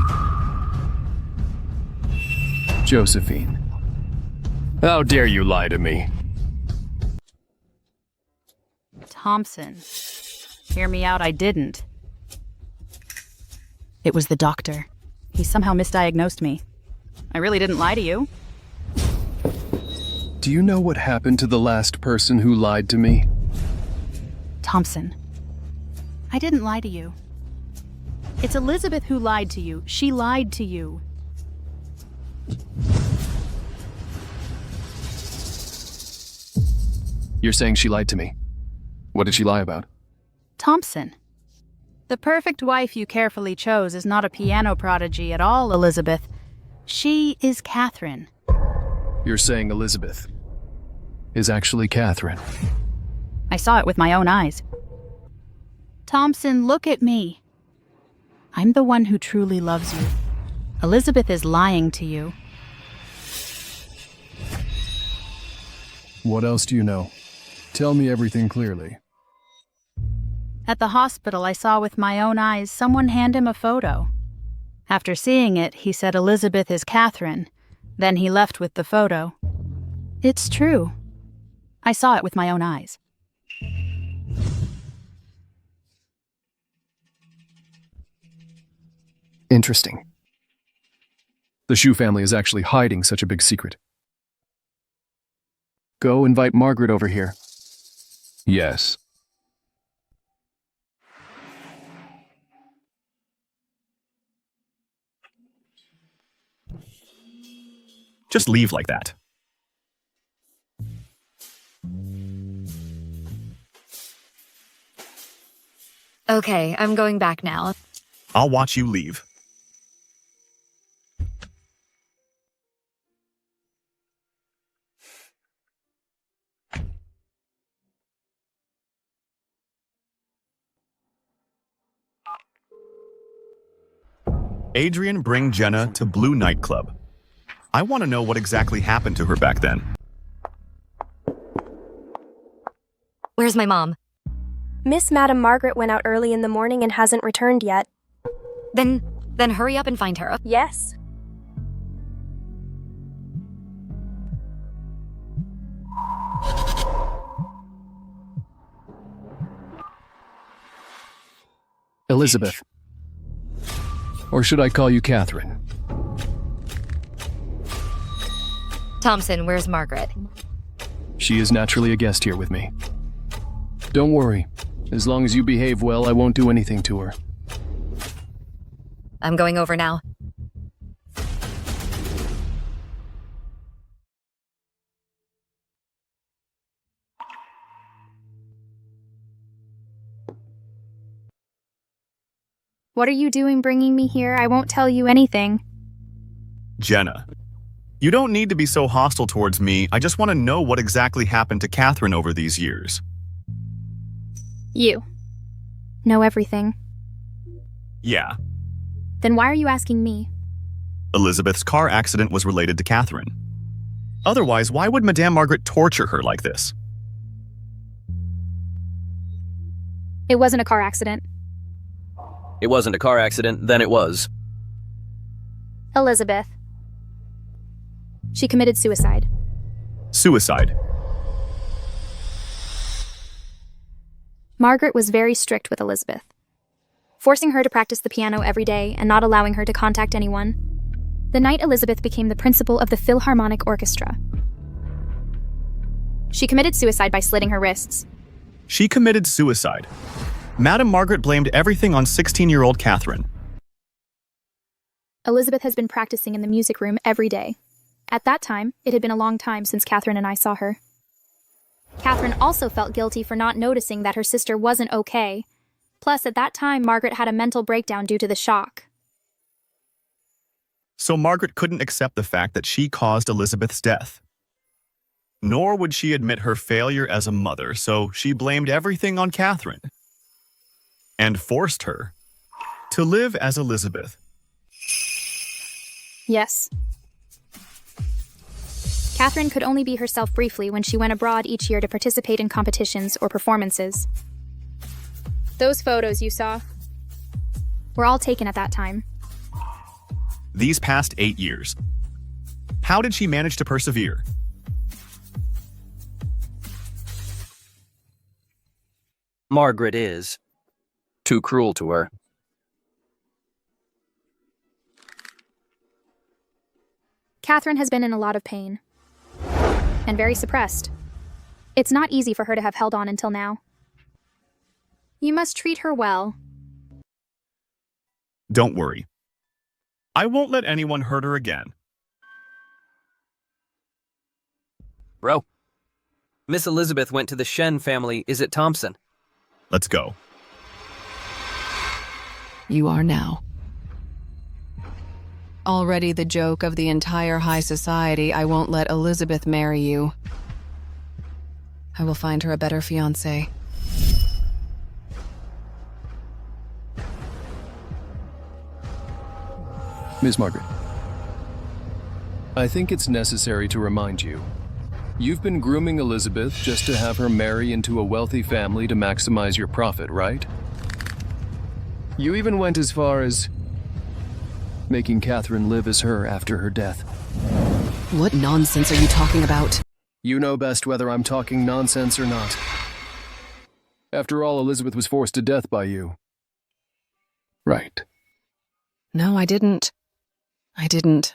Josephine. How dare you lie to me? Thompson. Hear me out, I didn't. It was the doctor. He somehow misdiagnosed me. I really didn't lie to you. Do you know what happened to the last person who lied to me? Thompson. I didn't lie to you. It's Elizabeth who lied to you. She lied to you. You're saying she lied to me. What did she lie about? Thompson. The perfect wife you carefully chose is not a piano prodigy at all, Elizabeth. She is Catherine. You're saying Elizabeth is actually Catherine. I saw it with my own eyes. Thompson, look at me. I'm the one who truly loves you. Elizabeth is lying to you. What else do you know? Tell me everything clearly. At the hospital, I saw with my own eyes someone hand him a photo. After seeing it, he said Elizabeth is Catherine. Then he left with the photo. It's true. I saw it with my own eyes. Interesting. The Shu family is actually hiding such a big secret. Go invite Margaret over here. Yes. Just leave like that. Okay, I'm going back now. I'll watch you leave. Adrian, bring Jenna to Blue Nightclub. I want to know what exactly happened to her back then. Where's my mom? Miss Madam Margaret went out early in the morning and hasn't returned yet. Then hurry up and find her. Yes. Elizabeth. Or should I call you Catherine? Thompson, where's Margaret? She is naturally a guest here with me. Don't worry. As long as you behave well, I won't do anything to her. I'm going over now. What are you doing bringing me here? I won't tell you anything. Jenna, you don't need to be so hostile towards me. I just want to know what exactly happened to Catherine over these years. You know everything. Yeah. Then why are you asking me? Elizabeth's car accident was related to Catherine. Otherwise, why would Madame Margaret torture her like this? It wasn't a car accident. It wasn't a car accident, then it was. Elizabeth. She committed suicide. Suicide. Margaret was very strict with Elizabeth, forcing her to practice the piano every day and not allowing her to contact anyone. The night Elizabeth became the principal of the Philharmonic Orchestra. She committed suicide by slitting her wrists. She committed suicide. Madame Margaret blamed everything on 16-year-old Catherine. Elizabeth has been practicing in the music room every day. At that time, it had been a long time since Catherine and I saw her. Catherine also felt guilty for not noticing that her sister wasn't okay. Plus, at that time, Margaret had a mental breakdown due to the shock. So Margaret couldn't accept the fact that she caused Elizabeth's death. Nor would she admit her failure as a mother, so she blamed everything on Catherine. And forced her to live as Elizabeth. Yes. Catherine could only be herself briefly when she went abroad each year to participate in competitions or performances. Those photos you saw were all taken at that time. These past 8 years, How did she manage to persevere? Margaret is too cruel to her. Catherine has been in a lot of pain and very suppressed. It's not easy for her to have held on until now. You must treat her well. Don't worry. I won't let anyone hurt her again. Bro. Miss Elizabeth went to the Shen family. Is it Thompson? Let's go. You are now. Already the joke of the entire high society, I won't let Elizabeth marry you. I will find her a better fiancé. Miss Margaret, I think it's necessary to remind you. You've been grooming Elizabeth just to have her marry into a wealthy family to maximize your profit, right? You even went as far as making Catherine live as her after her death. What nonsense are you talking about? You know best whether I'm talking nonsense or not. After all, Elizabeth was forced to death by you. Right. No, I didn't. I didn't.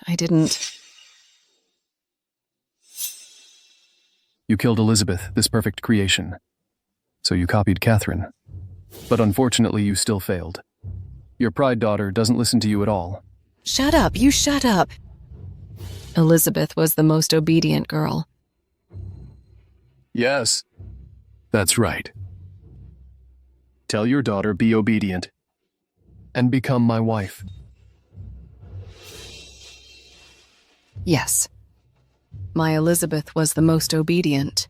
You killed Elizabeth, this perfect creation. So you copied Catherine. But unfortunately, you still failed. Your pride daughter doesn't listen to you at all. Shut up, you shut up. Elizabeth was the most obedient girl. Yes, that's right. Tell your daughter be obedient and become my wife. Yes. My Elizabeth was the most obedient.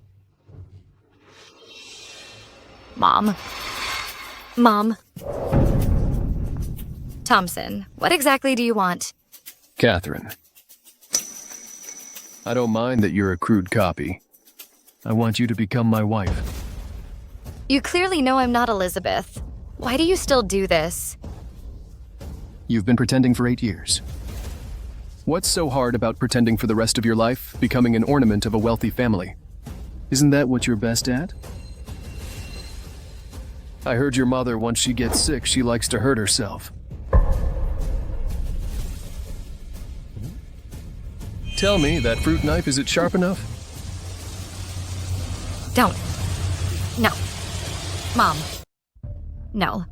Mom. Thompson, what exactly do you want? Catherine. I don't mind that you're a crude copy. I want you to become my wife. You clearly know I'm not Elizabeth. Why do you still do this? You've been pretending for 8 years. What's so hard about pretending for the rest of your life, becoming an ornament of a wealthy family? Isn't that what you're best at? I heard your mother, once she gets sick, she likes to hurt herself. Tell me, that fruit knife, is it sharp enough? Don't. No. Mom. No.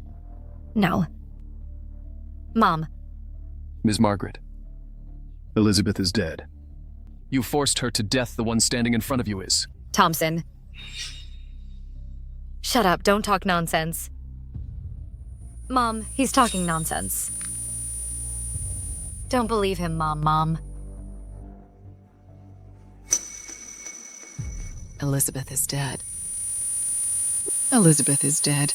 Mom. Ms. Margaret. Elizabeth is dead. You forced her to death, the one standing in front of you is. Thompson. Shut up, don't talk nonsense. Mom, he's talking nonsense. Don't believe him, Mom. Elizabeth is dead. Elizabeth is dead.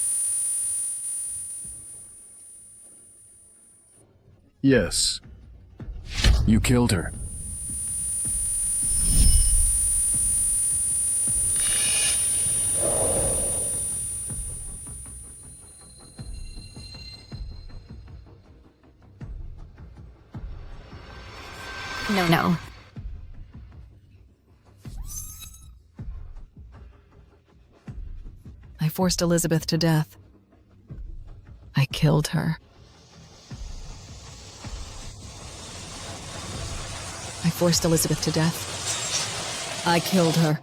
Yes. You killed her. No. I forced Elizabeth to death. I killed her. I forced Elizabeth to death. I killed her.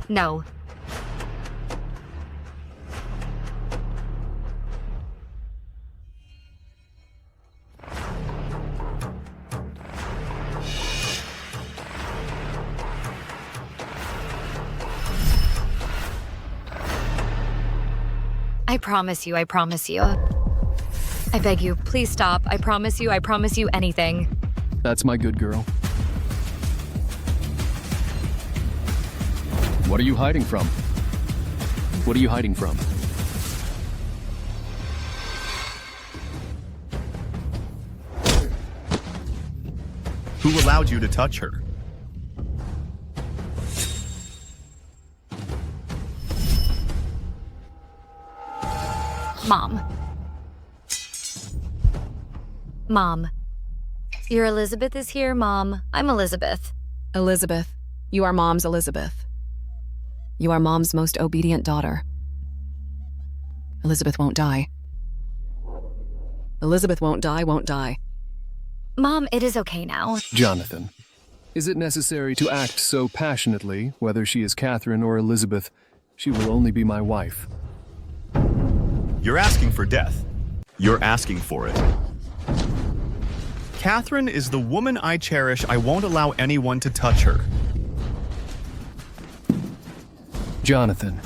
No. I promise you. I beg you, please stop. I promise you anything. That's my good girl. What are you hiding from? What are you hiding from? Who allowed you to touch her? Mom. Mom. Your Elizabeth is here, Mom. I'm Elizabeth. Elizabeth, you are Mom's Elizabeth. You are Mom's most obedient daughter. Elizabeth won't die. Elizabeth won't die. Mom, it is okay now. Jonathan, is it necessary to act so passionately, whether she is Catherine or Elizabeth? She will only be my wife. You're asking for death. You're asking for it. Catherine is the woman I cherish. I won't allow anyone to touch her. Jonathan,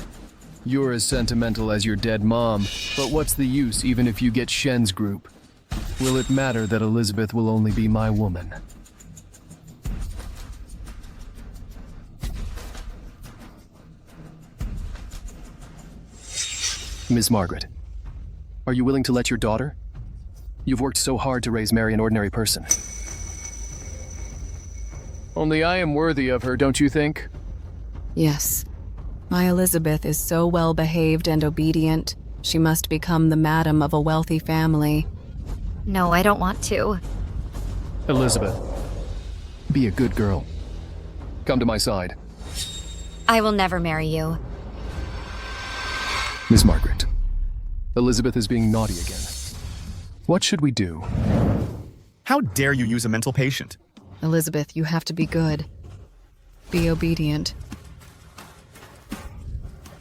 you're as sentimental as your dead mom, but what's the use even if you get Shen's Group? Will it matter that Elizabeth will only be my woman? Miss Margaret, are you willing to let your daughter? You've worked so hard to raise Mary, an ordinary person. Only I am worthy of her, don't you think? Yes. My Elizabeth is so well behaved and obedient, she must become the madam of a wealthy family. No, I don't want to. Elizabeth, be a good girl. Come to my side. I will never marry you. Miss Margaret, Elizabeth is being naughty again. What should we do? How dare you use a mental patient? Elizabeth, you have to be good. Be obedient.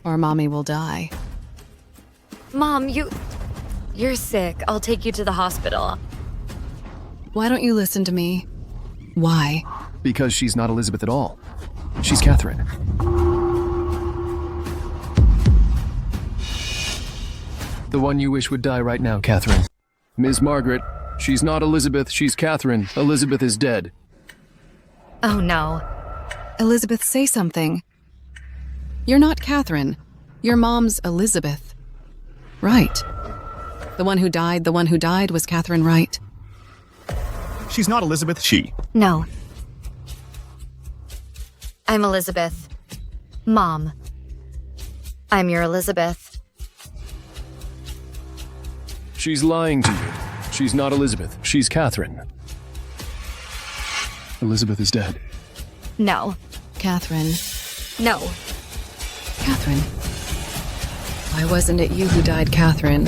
Or Mommy will die. Mom, you're sick. I'll take you to the hospital. Why don't you listen to me? Why? Because she's not Elizabeth at all. She's Catherine. The one you wish would die right now, Catherine. Ms. Margaret, she's not Elizabeth, she's Catherine. Elizabeth is dead. Oh no. Elizabeth, say something. You're not Catherine. Your mom's Elizabeth. Right. The one who died was Catherine Wright. She's not Elizabeth, she. No. I'm Elizabeth. Mom. I'm your Elizabeth. She's lying to you. She's not Elizabeth, she's Catherine. Elizabeth is dead. No. Catherine. No. Catherine. Why wasn't it you who died, Catherine?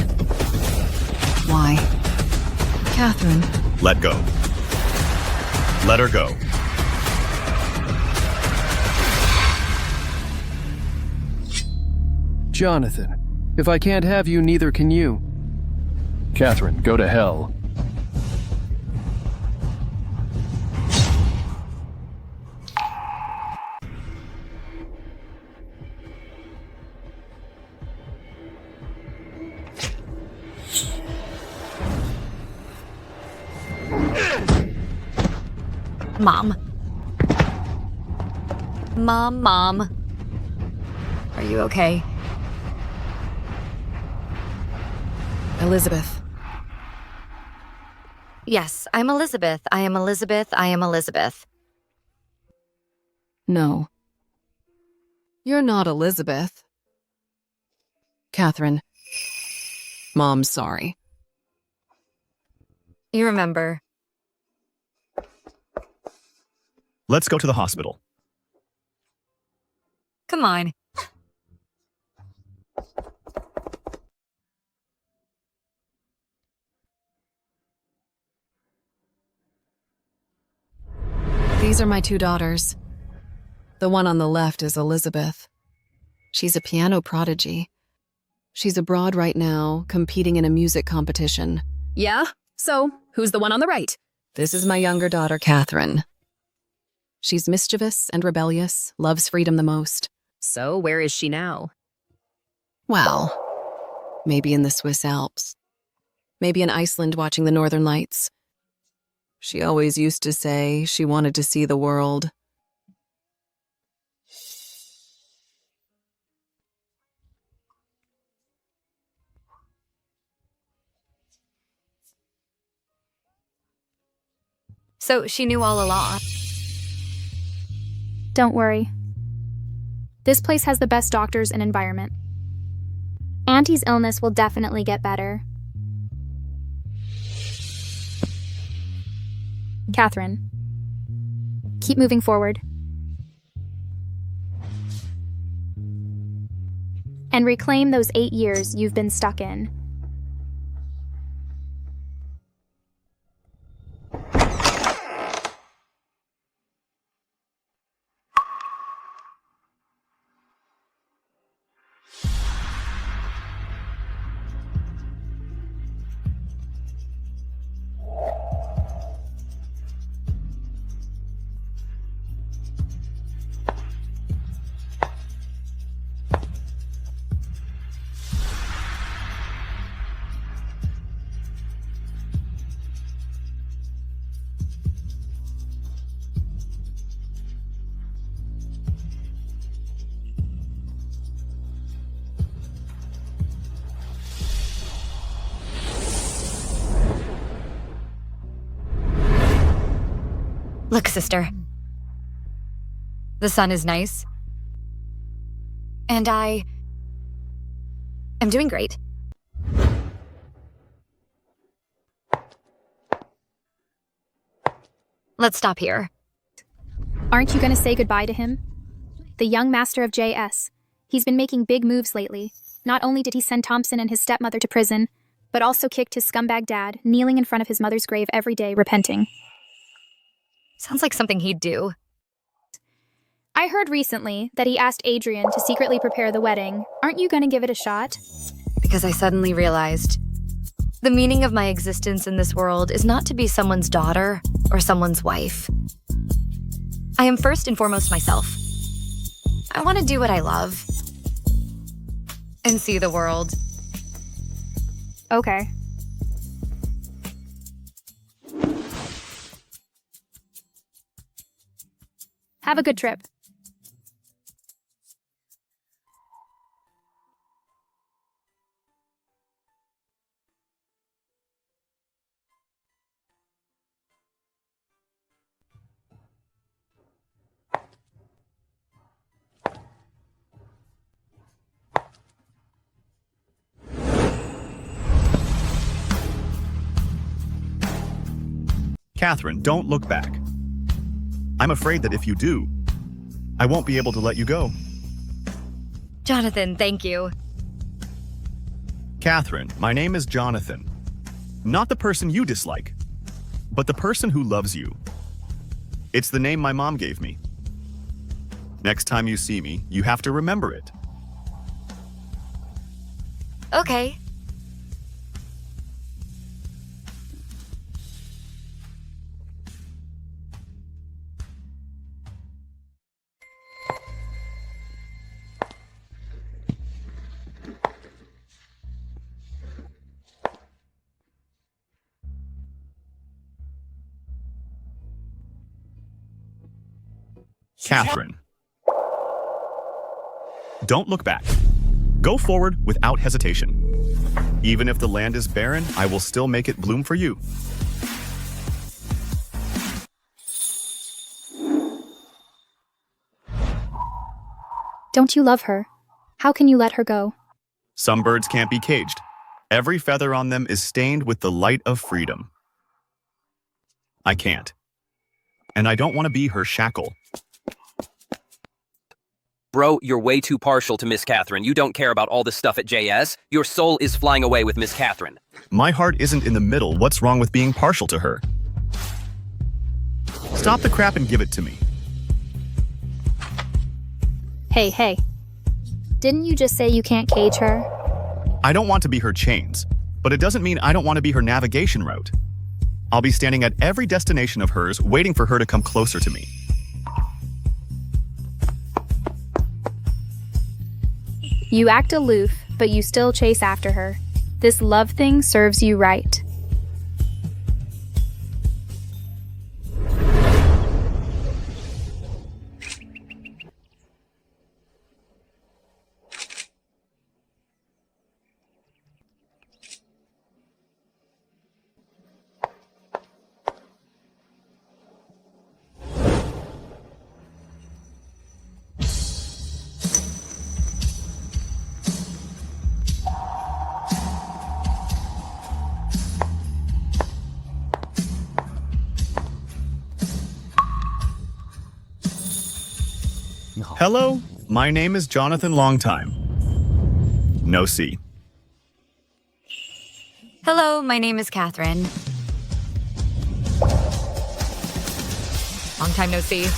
Why? Catherine. Let go. Let her go. Jonathan, if I can't have you, neither can you. Catherine, go to hell. Mom. Mom. Are you okay? Elizabeth. Yes, I'm Elizabeth. I am Elizabeth. I am Elizabeth. No. You're not Elizabeth. Catherine. Mom's sorry. You remember. Let's go to the hospital. Come on. These are my two daughters. The one on the left is Elizabeth. She's a piano prodigy. She's abroad right now, competing in a music competition. Yeah? So, who's the one on the right? This is my younger daughter, Catherine. She's mischievous and rebellious, loves freedom the most. So, where is she now? Well, maybe in the Swiss Alps. Maybe in Iceland watching the Northern Lights. She always used to say she wanted to see the world. So she knew all along. Don't worry. This place has the best doctors and environment. Auntie's illness will definitely get better. Catherine, keep moving forward. And reclaim those 8 years you've been stuck in. Look, sister. The sun is nice. And I am doing great. Let's stop here. Aren't you going to say goodbye to him? The young master of JS. He's been making big moves lately. Not only did he send Thompson and his stepmother to prison, but also kicked his scumbag dad, kneeling in front of his mother's grave every day, repenting. Sounds like something he'd do. I heard recently that he asked Adrian to secretly prepare the wedding. Aren't you going to give it a shot? Because I suddenly realized the meaning of my existence in this world is not to be someone's daughter or someone's wife. I am first and foremost myself. I want to do what I love and see the world. Okay. Have a good trip. Catherine, don't look back. I'm afraid that if you do, I won't be able to let you go. Jonathan, thank you. Catherine, my name is Jonathan. Not the person you dislike, but the person who loves you. It's the name my mom gave me. Next time you see me, you have to remember it. Okay. Catherine. Don't look back. Go forward without hesitation. Even if the land is barren, I will still make it bloom for you. Don't you love her? How can you let her go? Some birds can't be caged. Every feather on them is stained with the light of freedom. I can't. And I don't want to be her shackle. Bro, you're way too partial to Miss Catherine. You don't care about all this stuff at JS. Your soul is flying away with Miss Catherine. My heart isn't in the middle. What's wrong with being partial to her? Stop the crap and give it to me. Hey. Didn't you just say you can't cage her? I don't want to be her chains, but it doesn't mean I don't want to be her navigation route. I'll be standing at every destination of hers, waiting for her to come closer to me. You act aloof, but you still chase after her. This love thing serves you right. Hello, my name is Jonathan Longtime. No C. Hello, my name is Catherine. Long time no see.